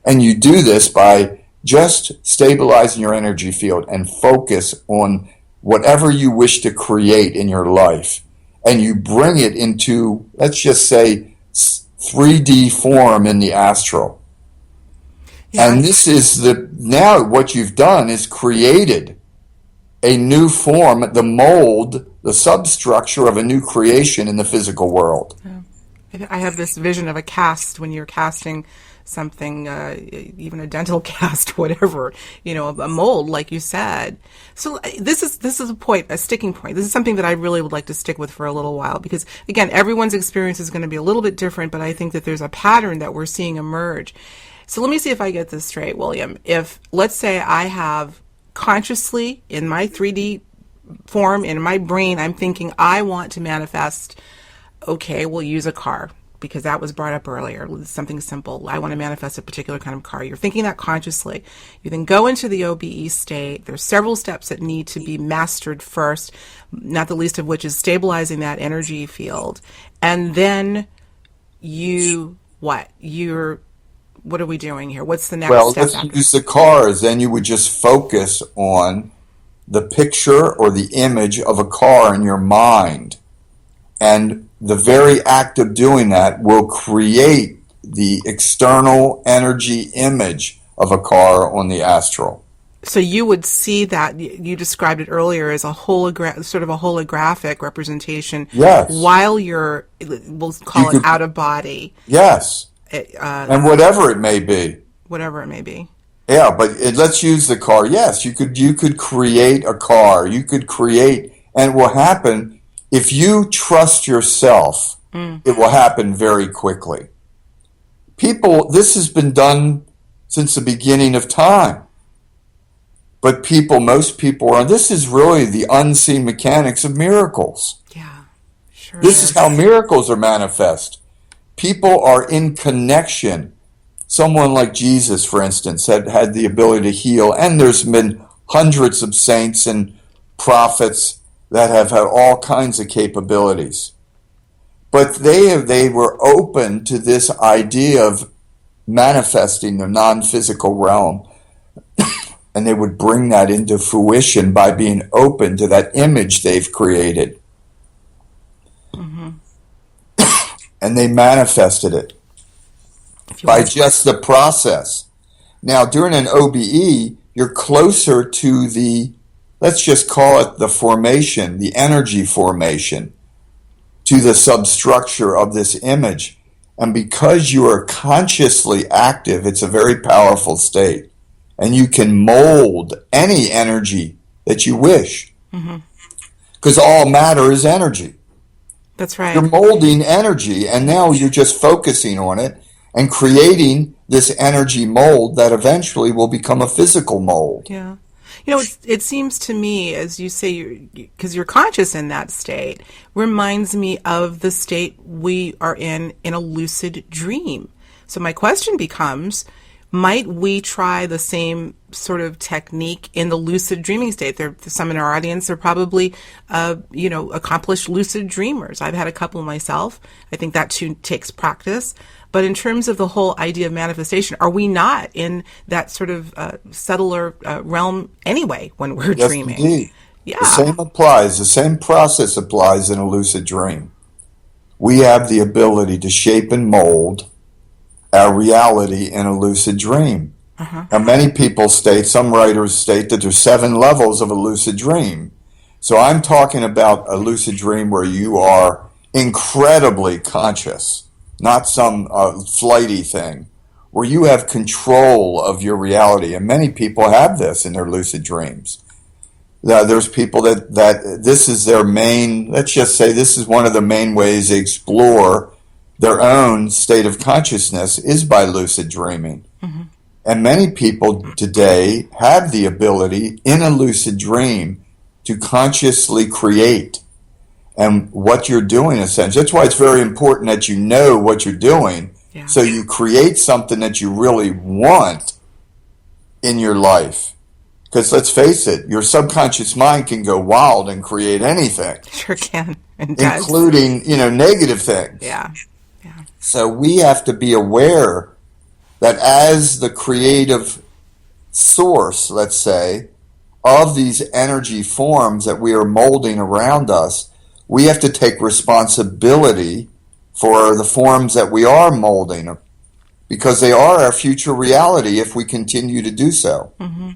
And you do this by just stabilizing your energy field and focus on whatever you wish to create in your life. And you bring it into, let's just say, 3D form in the astral. Yeah. And this is now what you've done is created a new form, the mold, the substructure of a new creation in the physical world. Yeah. I have this vision of a cast when you're casting something, even a dental cast, whatever, a mold, like you said. So this is a point, a sticking point. This is something that I really would like to stick with for a little while, because again, everyone's experience is going to be a little bit different, but I think that there's a pattern that we're seeing emerge. So let me see if I get this straight, William. If, let's say I have consciously in my 3D form, in my brain, I'm thinking I want to manifest, okay, we'll use a car, because that was brought up earlier, something simple. I want to manifest a particular kind of car. You're thinking that consciously. You then go into the OBE state. There's several steps that need to be mastered first, not the least of which is stabilizing that energy field. And then what are we doing here? What's the next step? Well, let's use the cars. Then you would just focus on the picture or the image of a car in your mind. And the very act of doing that will create the external energy image of a car on the astral. So you would see that, you described it earlier as a sort of a holographic representation. Yes. While you're, we'll call it out of body. Yes. And whatever it may be. Whatever it may be. Yeah, but let's use the car. Yes, you could create a car. You could create, and it will happen. If you trust yourself, it will happen very quickly. This has been done since the beginning of time. But most people this is really the unseen mechanics of miracles. Yeah, sure. This is how miracles are manifest. People are in connection. Someone like Jesus, for instance, had the ability to heal, and there's been hundreds of saints and prophets that have had all kinds of capabilities. But they were open to this idea of manifesting the non-physical realm. And they would bring that into fruition by being open to that image they've created. Mm-hmm. And they manifested it by just the process. Now, during an OBE, you're closer to let's just call it the formation, the energy formation, to the substructure of this image. And because you are consciously active, it's a very powerful state. And you can mold any energy that you wish. Because all matter is energy. That's right. You're molding energy, and now you're just focusing on it and creating this energy mold that eventually will become a physical mold. Yeah. It seems to me, as you say, because you're conscious in that state, reminds me of the state we are in a lucid dream. So my question becomes, might we try the same sort of technique in the lucid dreaming state? Some in our audience are probably, accomplished lucid dreamers. I've had a couple myself. I think that too takes practice. But in terms of the whole idea of manifestation, are we not in that sort of subtler realm anyway when we're dreaming? Indeed. Yeah. The same applies. The same process applies in a lucid dream. We have the ability to shape and mold our reality in a lucid dream. Now, many people some writers state that there's 7 levels of a lucid dream. So I'm talking about a lucid dream where you are incredibly conscious, not some flighty thing, where you have control of your reality. And many people have this in their lucid dreams. There's people that this is their main, let's just say this is one of the main ways they explore their own state of consciousness is by lucid dreaming. Mm-hmm. And many people today have the ability in a lucid dream to consciously create. And what you're doing, essentially, that's why it's very important that you know what you're doing. Yeah. So you create something that you really want in your life. Because let's face it, your subconscious mind can go wild and create anything. Sure can. And including, negative things. Yeah. So we have to be aware that as the creative source, let's say, of these energy forms that we are molding around us, we have to take responsibility for the forms that we are molding, because they are our future reality if we continue to do so. Mm-hmm.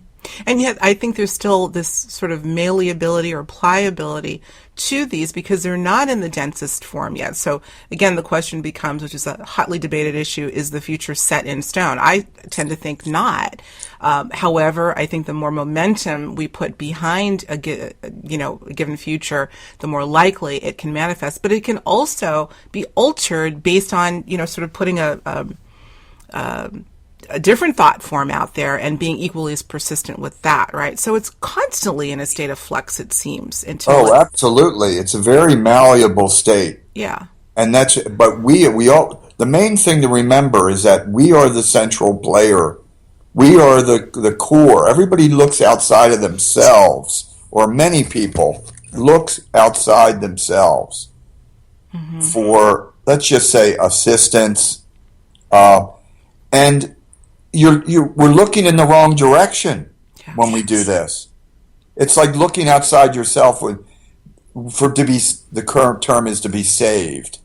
And yet I think there's still this sort of malleability or pliability to these because they're not in the densest form yet. So again, the question becomes, which is a hotly debated issue, is the future set in stone? I tend to think not. However, I think the more momentum we put behind a given future, the more likely it can manifest. But it can also be altered based on, sort of putting a different thought form out there and being equally as persistent with that, right? So it's constantly in a state of flux, it seems. Absolutely. It's a very malleable state. Yeah. And but we all, the main thing to remember is that we are the central player. We are the core. Everybody looks outside of themselves, or many people looks outside themselves for, let's just say, assistance. And we're looking in the wrong direction when we do this. It's like looking outside yourself the current term is to be saved.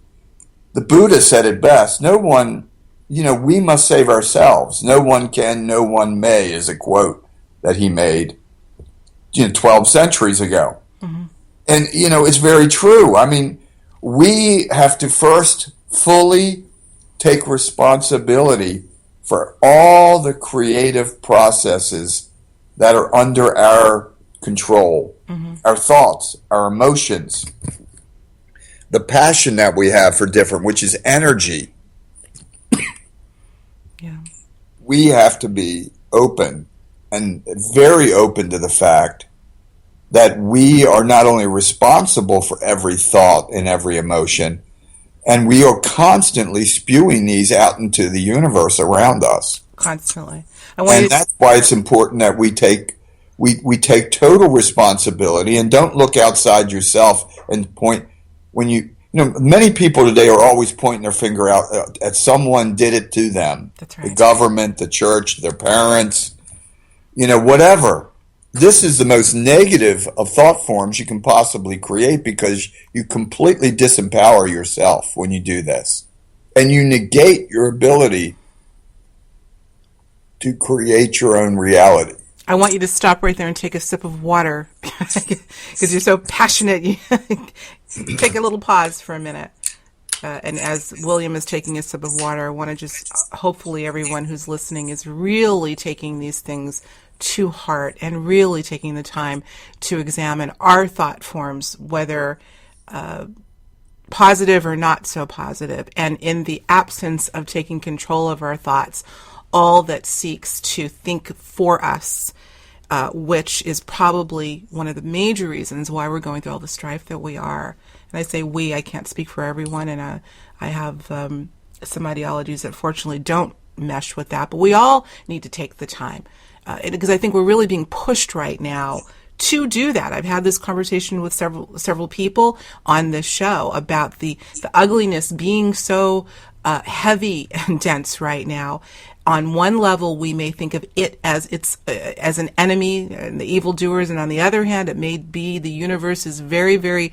The Buddha said it best. No one, we must save ourselves. No one can, no one may, is a quote that he made 12 centuries ago. Mm-hmm. And, it's very true. I mean, we have to first fully take responsibility for all the creative processes that are under our control, our thoughts, our emotions, the passion that we have for different, which is energy. Yeah. We have to be open and very open to the fact that we are not only responsible for every thought and every emotion, and we are constantly spewing these out into the universe around us. Constantly. And that's why it's important that we take total responsibility and don't look outside yourself and point when many people today are always pointing their finger out at someone did it to them. That's right. The government, the church, their parents, whatever. This is the most negative of thought forms you can possibly create because you completely disempower yourself when you do this. And you negate your ability to create your own reality. I want you to stop right there and take a sip of water because you're so passionate. Take a little pause for a minute. And as William is taking a sip of water, I want to just, hopefully everyone who's listening is really taking these things to heart and really taking the time to examine our thought forms, whether positive or not so positive. And in the absence of taking control of our thoughts, all that seeks to think for us, which is probably one of the major reasons why we're going through all the strife that we are. And I say we, I can't speak for everyone, and I have some ideologies that fortunately don't mesh with that, but we all need to take the time. Because I think we're really being pushed right now to do that. I've had this conversation with several people on this show about the ugliness being so heavy and dense right now. On one level, we may think of it as as an enemy and the evildoers, and on the other hand, it may be the universe's very, very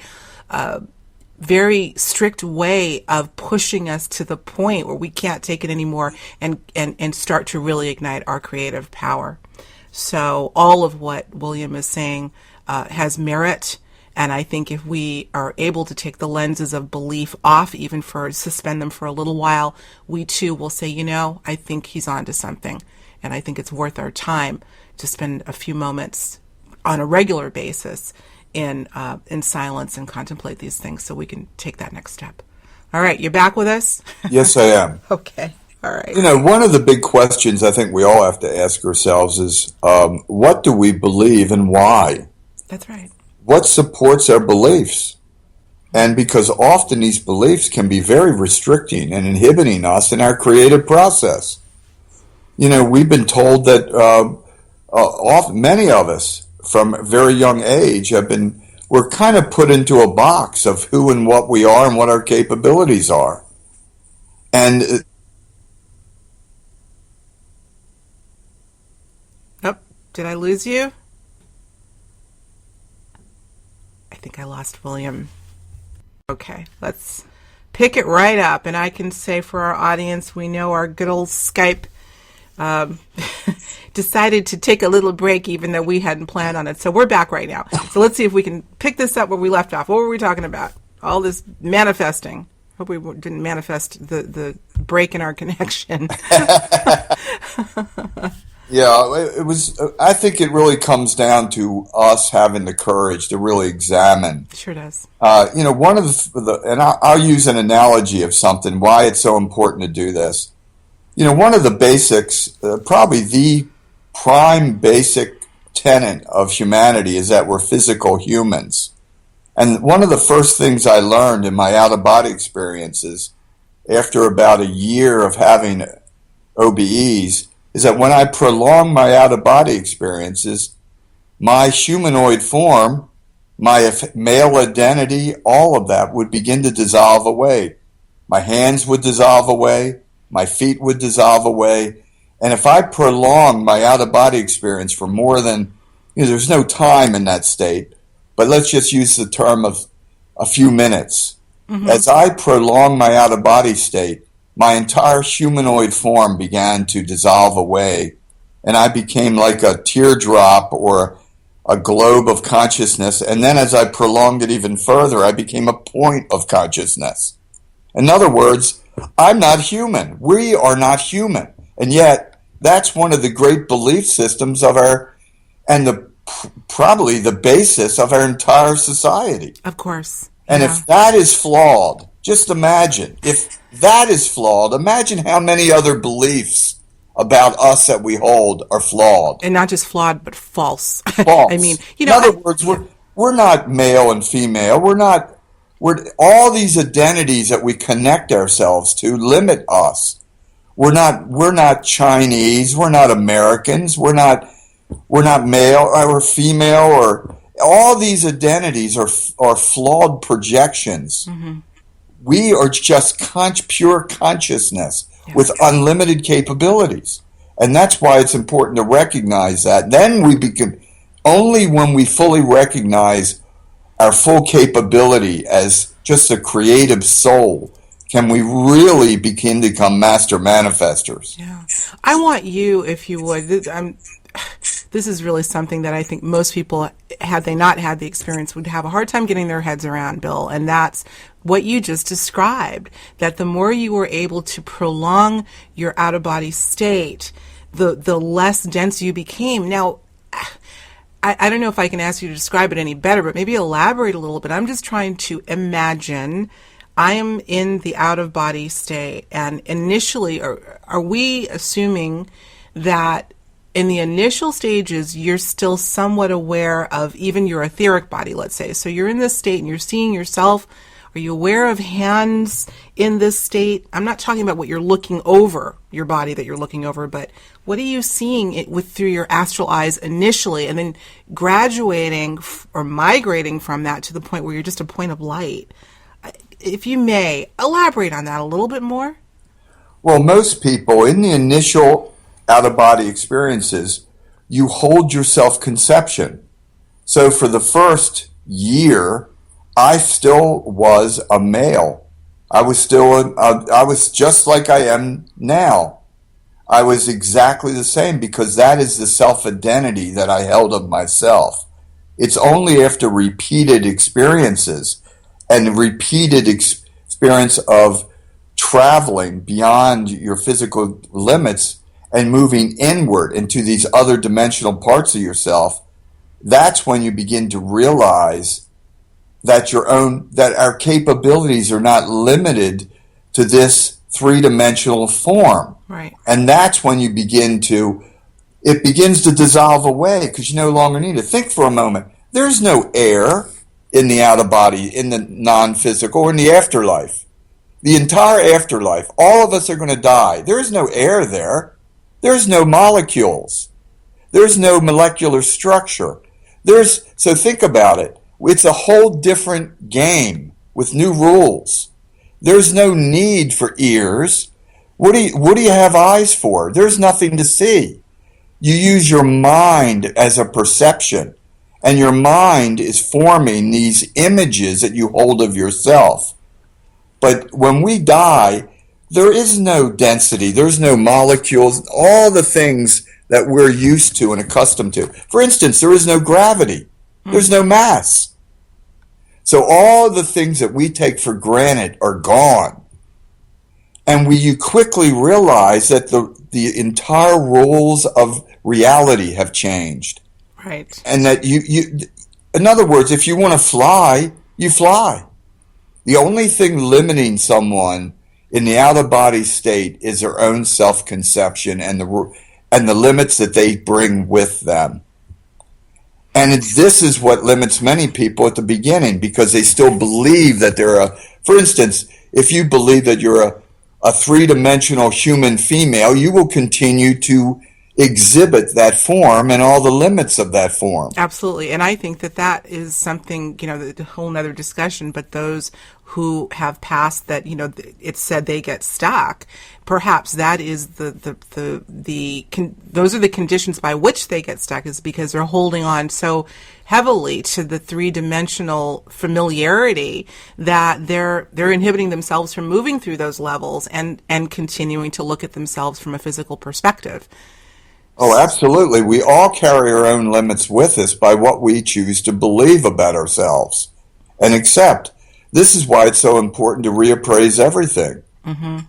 very strict way of pushing us to the point where we can't take it anymore and start to really ignite our creative power. So all of what William is saying has merit. And I think if we are able to take the lenses of belief off, even suspend them for a little while, we too will say, I think he's onto something. And I think it's worth our time to spend a few moments on a regular basis in silence and contemplate these things, so we can take that next step. All right, you're back with us? Yes, I am. Okay. All right. One of the big questions I think we all have to ask ourselves is, what do we believe and why? That's right. What supports our beliefs? And because often these beliefs can be very restricting and inhibiting us in our creative process. We've been told that many of us from a very young age we're kind of put into a box of who and what we are and what our capabilities are. And did I lose you? I think I lost William. Okay, let's pick it right up. And I can say for our audience, we know our good old Skype decided to take a little break, even though we hadn't planned on it. So we're back right now. So let's see if we can pick this up where we left off. What were we talking about? All this manifesting. Hope we didn't manifest the break in our connection. Yeah, it was. I think it really comes down to us having the courage to really examine. Sure does. One of and I'll use an analogy of something, why it's so important to do this. One of the basics, probably the prime basic tenet of humanity is that we're physical humans. And one of the first things I learned in my out-of-body experiences, after about a year of having OBEs, is that when I prolong my out-of-body experiences, my humanoid form, my male identity, all of that would begin to dissolve away. My hands would dissolve away. My feet would dissolve away. And if I prolong my out-of-body experience for more than, there's no time in that state, but let's just use the term of a few minutes. Mm-hmm. As I prolong my out-of-body state, my entire humanoid form began to dissolve away, and I became like a teardrop or a globe of consciousness. And then as I prolonged it even further, I became a point of consciousness. In other words, I'm not human. We are not human. And yet, that's one of the great belief systems of probably the basis of our entire society. Of course. And if that is flawed, just imagine. If that is flawed, imagine how many other beliefs about us that we hold are flawed. And not just flawed, but false. False. I mean, in other words, we're not male and female. We're all these identities that we connect ourselves to limit us. We're not Chinese. We're not Americans. We're not male or female, or all these identities are flawed projections. Mm-hmm. We are just pure consciousness with unlimited capabilities. And that's why it's important to recognize that. Then only when we fully recognize our full capability as just a creative soul can we really begin to become master manifestors. Yeah. I want you, if you would, this is really something that I think most people, had they not had the experience, would have a hard time getting their heads around, Bill. And that's what you just described, that the more you were able to prolong your out-of-body state, the less dense you became. Now, I don't know if I can ask you to describe it any better, but maybe elaborate a little bit. I'm just trying to imagine I am in the out-of-body state, and initially, are we assuming that in the initial stages, you're still somewhat aware of even your etheric body, let's say. So you're in this state and you're seeing yourself. Are you aware of hands in this state? I'm not talking about what you're looking over, your body that you're looking over, but what are you seeing through your astral eyes initially, and then graduating or migrating from that to the point where you're just a point of light? If you may, elaborate on that a little bit more. Well, most people in the initial out-of-body experiences, you hold your self-conception. So for the first year, I still was a male. I was just like I am now. I was exactly the same, because that is the self-identity that I held of myself. It's only after repeated experiences and repeated experience of traveling beyond your physical limits and moving inward into these other dimensional parts of yourself that's when you begin to realize that our capabilities are not limited to this three-dimensional form. Right. And that's when it begins to dissolve away, because you no longer need it. Think for a moment. There's no air in the outer body, in the non-physical, or in the afterlife. The entire afterlife, all of us are going to die. There is no air there. There's no molecules. There's no molecular structure. So think about it. It's a whole different game with new rules. There's no need for ears. What do you have eyes for? There's nothing to see. You use your mind as a perception, and your mind is forming these images that you hold of yourself. But when we die, there is no density, there's no molecules, all the things that we're used to and accustomed to. For instance, there is no gravity, there's no mass. So all the things that we take for granted are gone. And you quickly realize that the entire rules of reality have changed. Right. And that in other words, if you want to fly, you fly. The only thing limiting someone in the out-of-body state is their own self-conception and the limits that they bring with them. And this is what limits many people at the beginning, because they still believe that for instance, if you believe that you're a three-dimensional human female, you will continue to exhibit that form and all the limits of that form. Absolutely. And I think that is something, a whole nother discussion, but those who have passed that, it's said they get stuck, perhaps that is those are the conditions by which they get stuck, is because they're holding on so heavily to the three-dimensional familiarity that they're inhibiting themselves from moving through those levels and continuing to look at themselves from a physical perspective. Oh, absolutely. We all carry our own limits with us by what we choose to believe about ourselves and accept. This is why it's so important to reappraise everything. Mm-hmm.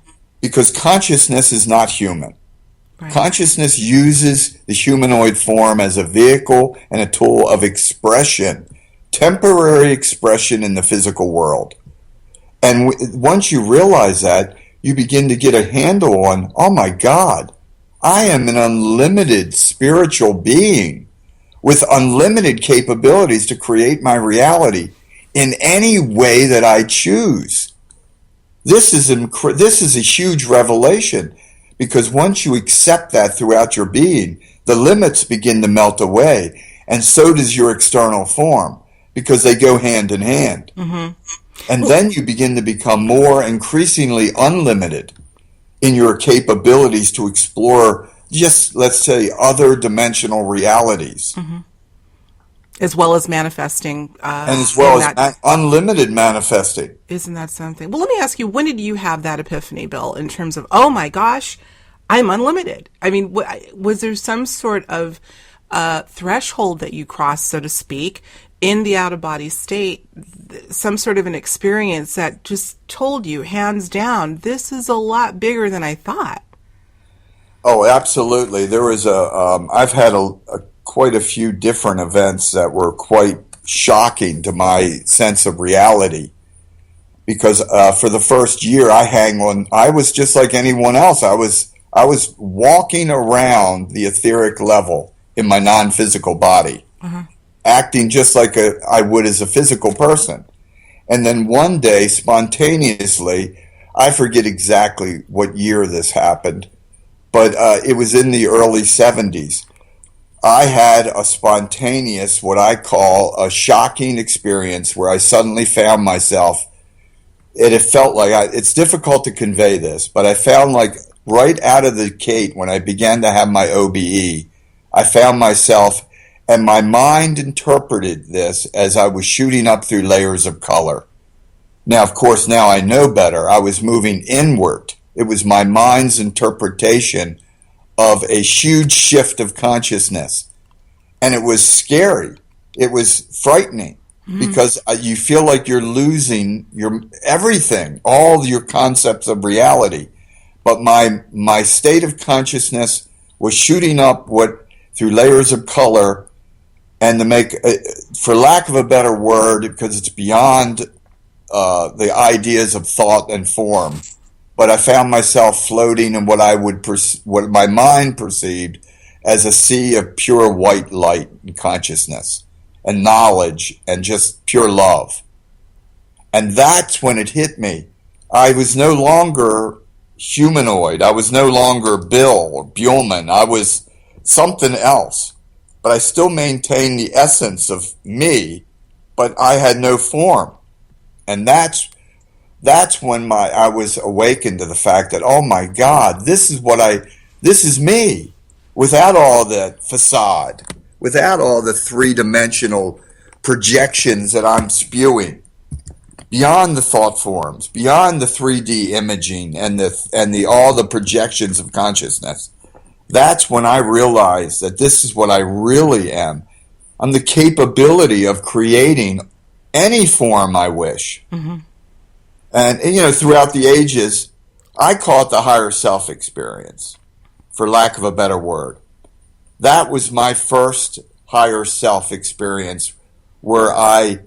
Because consciousness is not human. Right. Consciousness uses the humanoid form as a vehicle and a tool of expression, temporary expression in the physical world. And once you realize that, you begin to get a handle on, oh my God, I am an unlimited spiritual being with unlimited capabilities to create my reality in any way that I choose. This is a huge revelation, because once you accept that throughout your being, the limits begin to melt away, and so does your external form, because they go hand in hand. Mm-hmm. And then you begin to become more increasingly unlimited in your capabilities to explore just, let's say, other dimensional realities. Mm-hmm. As well as manifesting. And as well as unlimited manifesting. Isn't that something? Well, let me ask you, when did you have that epiphany, Bill, in terms of, oh my gosh, I'm unlimited? I mean, was there some sort of threshold that you crossed, so to speak, in the out-of-body state, some sort of an experience that just told you, hands down, this is a lot bigger than I thought? Oh, absolutely. There was I've had quite a few different events that were quite shocking to my sense of reality. Because for the first year, I was just like anyone else. I was walking around the etheric level in my non-physical body. Uh-huh. Acting just like I would as a physical person. And then one day, spontaneously, I forget exactly what year this happened, but it was in the early 70s. I had a spontaneous, what I call a shocking experience, where I suddenly found myself, and it felt like, it's difficult to convey this, but I found like right out of the gate, when I began to have my OBE, I found myself, and my mind interpreted this as I was shooting up through layers of color. Now, of course, now I know better. I was moving inward. It was my mind's interpretation of a huge shift of consciousness. And it was scary. It was frightening, because you feel like you're losing your everything, all your concepts of reality. But my state of consciousness was shooting up through layers of color, and to make, for lack of a better word, because it's beyond the ideas of thought and form, but I found myself floating in what what my mind perceived as a sea of pure white light and consciousness and knowledge and just pure love. And that's when it hit me. I was no longer humanoid. I was no longer Bill or Buhlman. I was something else. But I still maintained the essence of me, but I had no form. And that's when I was awakened to the fact that, oh my God, this is me, without all the facade, without all the three-dimensional projections that I'm spewing, beyond the thought forms, beyond the 3D imaging and all the projections of consciousness. That's when I realized that this is what I really am. I'm the capability of creating any form I wish. Mm-hmm. And, throughout the ages, I call it the higher self experience, for lack of a better word. That was my first higher self experience, where I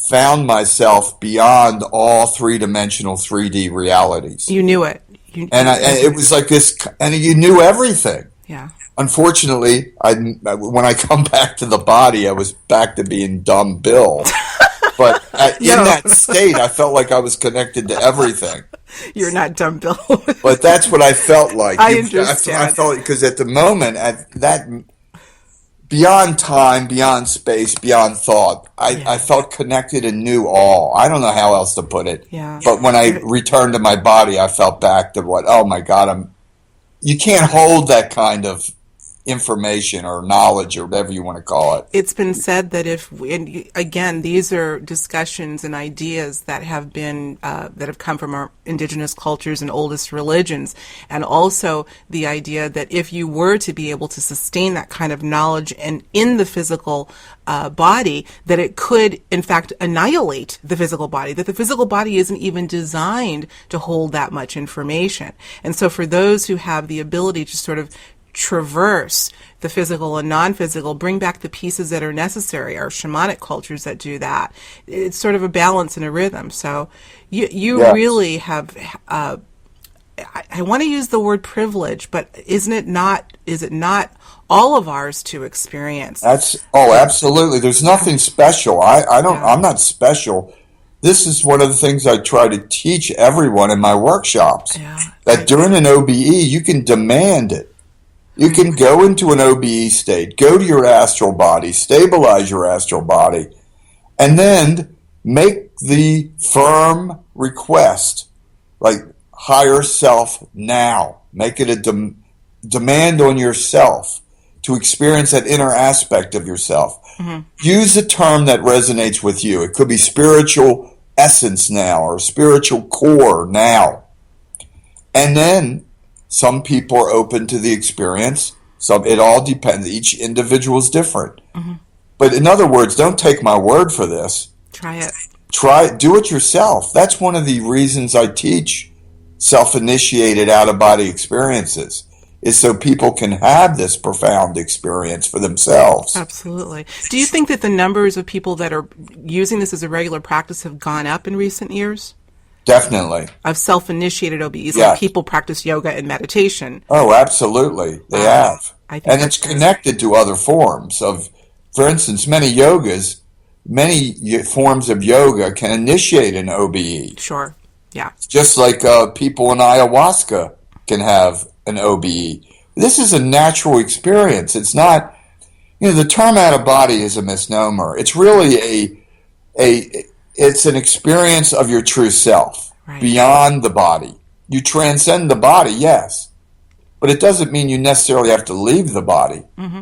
found myself beyond all three-dimensional 3D realities. You knew it. And it was like this, and you knew everything. Yeah. Unfortunately, when I come back to the body, I was back to being dumb Bill. But in that state, I felt like I was connected to everything. You're not dumb Bill. But that's what I felt like. I understand. I felt, because at the moment, beyond time, beyond space, beyond thought, I felt connected and knew all. I don't know how else to put it. Yeah. But when I returned to my body, I felt back to oh my God, you can't hold that kind of information or knowledge or whatever you want to call it. It's been said that again, these are discussions and ideas that have been that have come from our indigenous cultures and oldest religions, and also the idea that if you were to be able to sustain that kind of knowledge and in the physical body, that it could in fact annihilate the physical body, that the physical body isn't even designed to hold that much information. And so for those who have the ability to sort of traverse the physical and non-physical, bring back the pieces that are necessary, our shamanic cultures that do that, it's sort of a balance and a rhythm. So you yes. really have I want to use the word privilege, but is it not all of ours to experience? Absolutely. There's nothing special. I'm not special. This is one of the things I try to teach everyone in my workshops, that during an OBE, you can demand it. You can go into an OBE state, go to your astral body, stabilize your astral body, and then make the firm request, like higher self now. Make it a demand on yourself to experience that inner aspect of yourself. Mm-hmm. Use a term that resonates with you. It could be spiritual essence now or spiritual core now. And then some people are open to the experience. It all depends. Each individual is different. Mm-hmm. But in other words, don't take my word for this. Try it. Do it yourself. That's one of the reasons I teach self-initiated out-of-body experiences, is so people can have this profound experience for themselves. Absolutely. Do you think that the numbers of people that are using this as a regular practice have gone up in recent years? Definitely. Of self-initiated OBEs, yes. like people practice yoga and meditation. Oh, absolutely. They have. And it's connected to other forms of, for instance, many forms of yoga can initiate an OBE. Sure. Yeah. Just like people in ayahuasca can have an OBE. This is a natural experience. It's not, the term out of body is a misnomer. It's really it's an experience of your true self, right, beyond the body. You transcend the body, yes, but it doesn't mean you necessarily have to leave the body. Mm-hmm.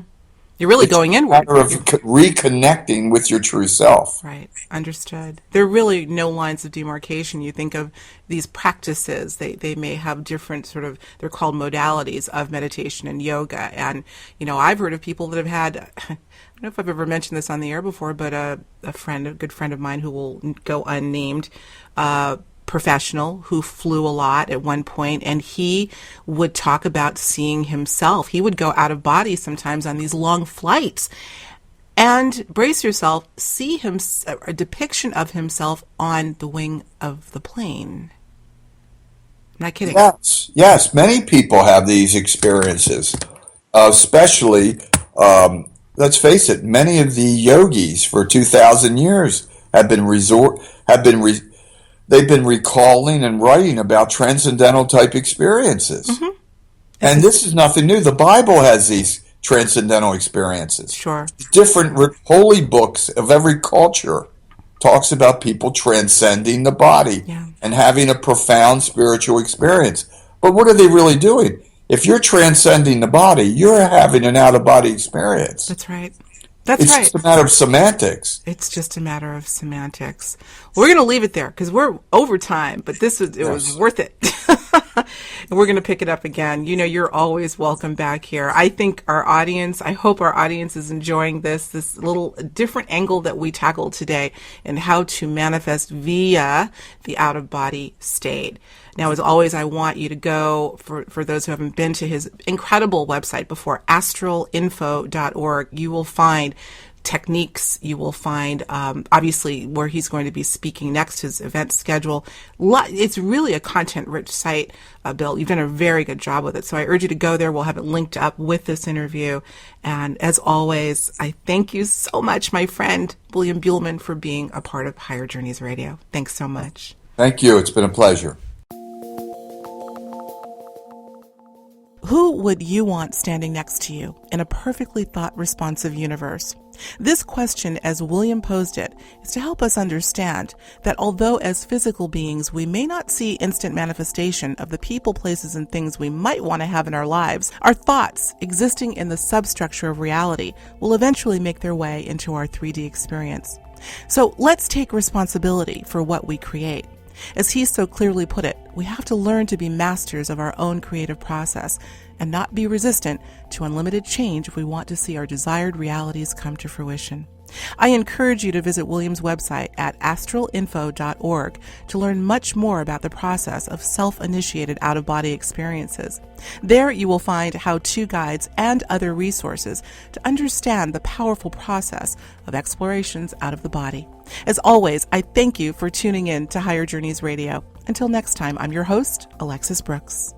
You're really going inward. It's a matter of reconnecting with your true self. Right. Understood. There are really no lines of demarcation. You think of these practices, they may have different they're called modalities of meditation and yoga. And, I've heard of people that have had, I don't know if I've ever mentioned this on the air before, but a good friend of mine who will go unnamed, professional who flew a lot at one point, and he would talk about seeing himself. He would go out of body sometimes on these long flights, And brace yourself, see him, a depiction of himself on the wing of the plane. I'm not kidding. Yes. Many people have these experiences, especially, let's face it, many of the yogis for 2,000 years have been they've been recalling and writing about transcendental type experiences. Mm-hmm. And this is nothing new. The Bible has these transcendental experiences. Sure. Different holy books of every culture talks about people transcending the body and having a profound spiritual experience. But what are they really doing? If you're transcending the body, you're having an out-of-body experience. That's right. It's just a matter of semantics. It's just a matter of semantics. We're going to leave it there because we're over time, but it was worth it. And we're going to pick it up again. You know, you're always welcome back here. I think I hope our audience is enjoying this little different angle that we tackled today and how to manifest via the out-of-body state. Now, as always, I want you to go, for those who haven't been to his incredible website before, astralinfo.org. You will find techniques. You will find, obviously, where he's going to be speaking next, his event schedule. It's really a content-rich site, Bill. You've done a very good job with it. So I urge you to go there. We'll have it linked up with this interview. And as always, I thank you so much, my friend, William Buhlman, for being a part of Higher Journeys Radio. Thanks so much. Thank you. It's been a pleasure. Who would you want standing next to you in a perfectly thought-responsive universe? This question, as William posed it, is to help us understand that although as physical beings we may not see instant manifestation of the people, places, and things we might want to have in our lives, our thoughts, existing in the substructure of reality, will eventually make their way into our 3D experience. So let's take responsibility for what we create. As he so clearly put it, we have to learn to be masters of our own creative process and not be resistant to unlimited change if we want to see our desired realities come to fruition. I encourage you to visit William's website at astralinfo.org to learn much more about the process of self-initiated out-of-body experiences. There you will find how-to guides and other resources to understand the powerful process of explorations out of the body. As always, I thank you for tuning in to Higher Journeys Radio. Until next time, I'm your host, Alexis Brooks.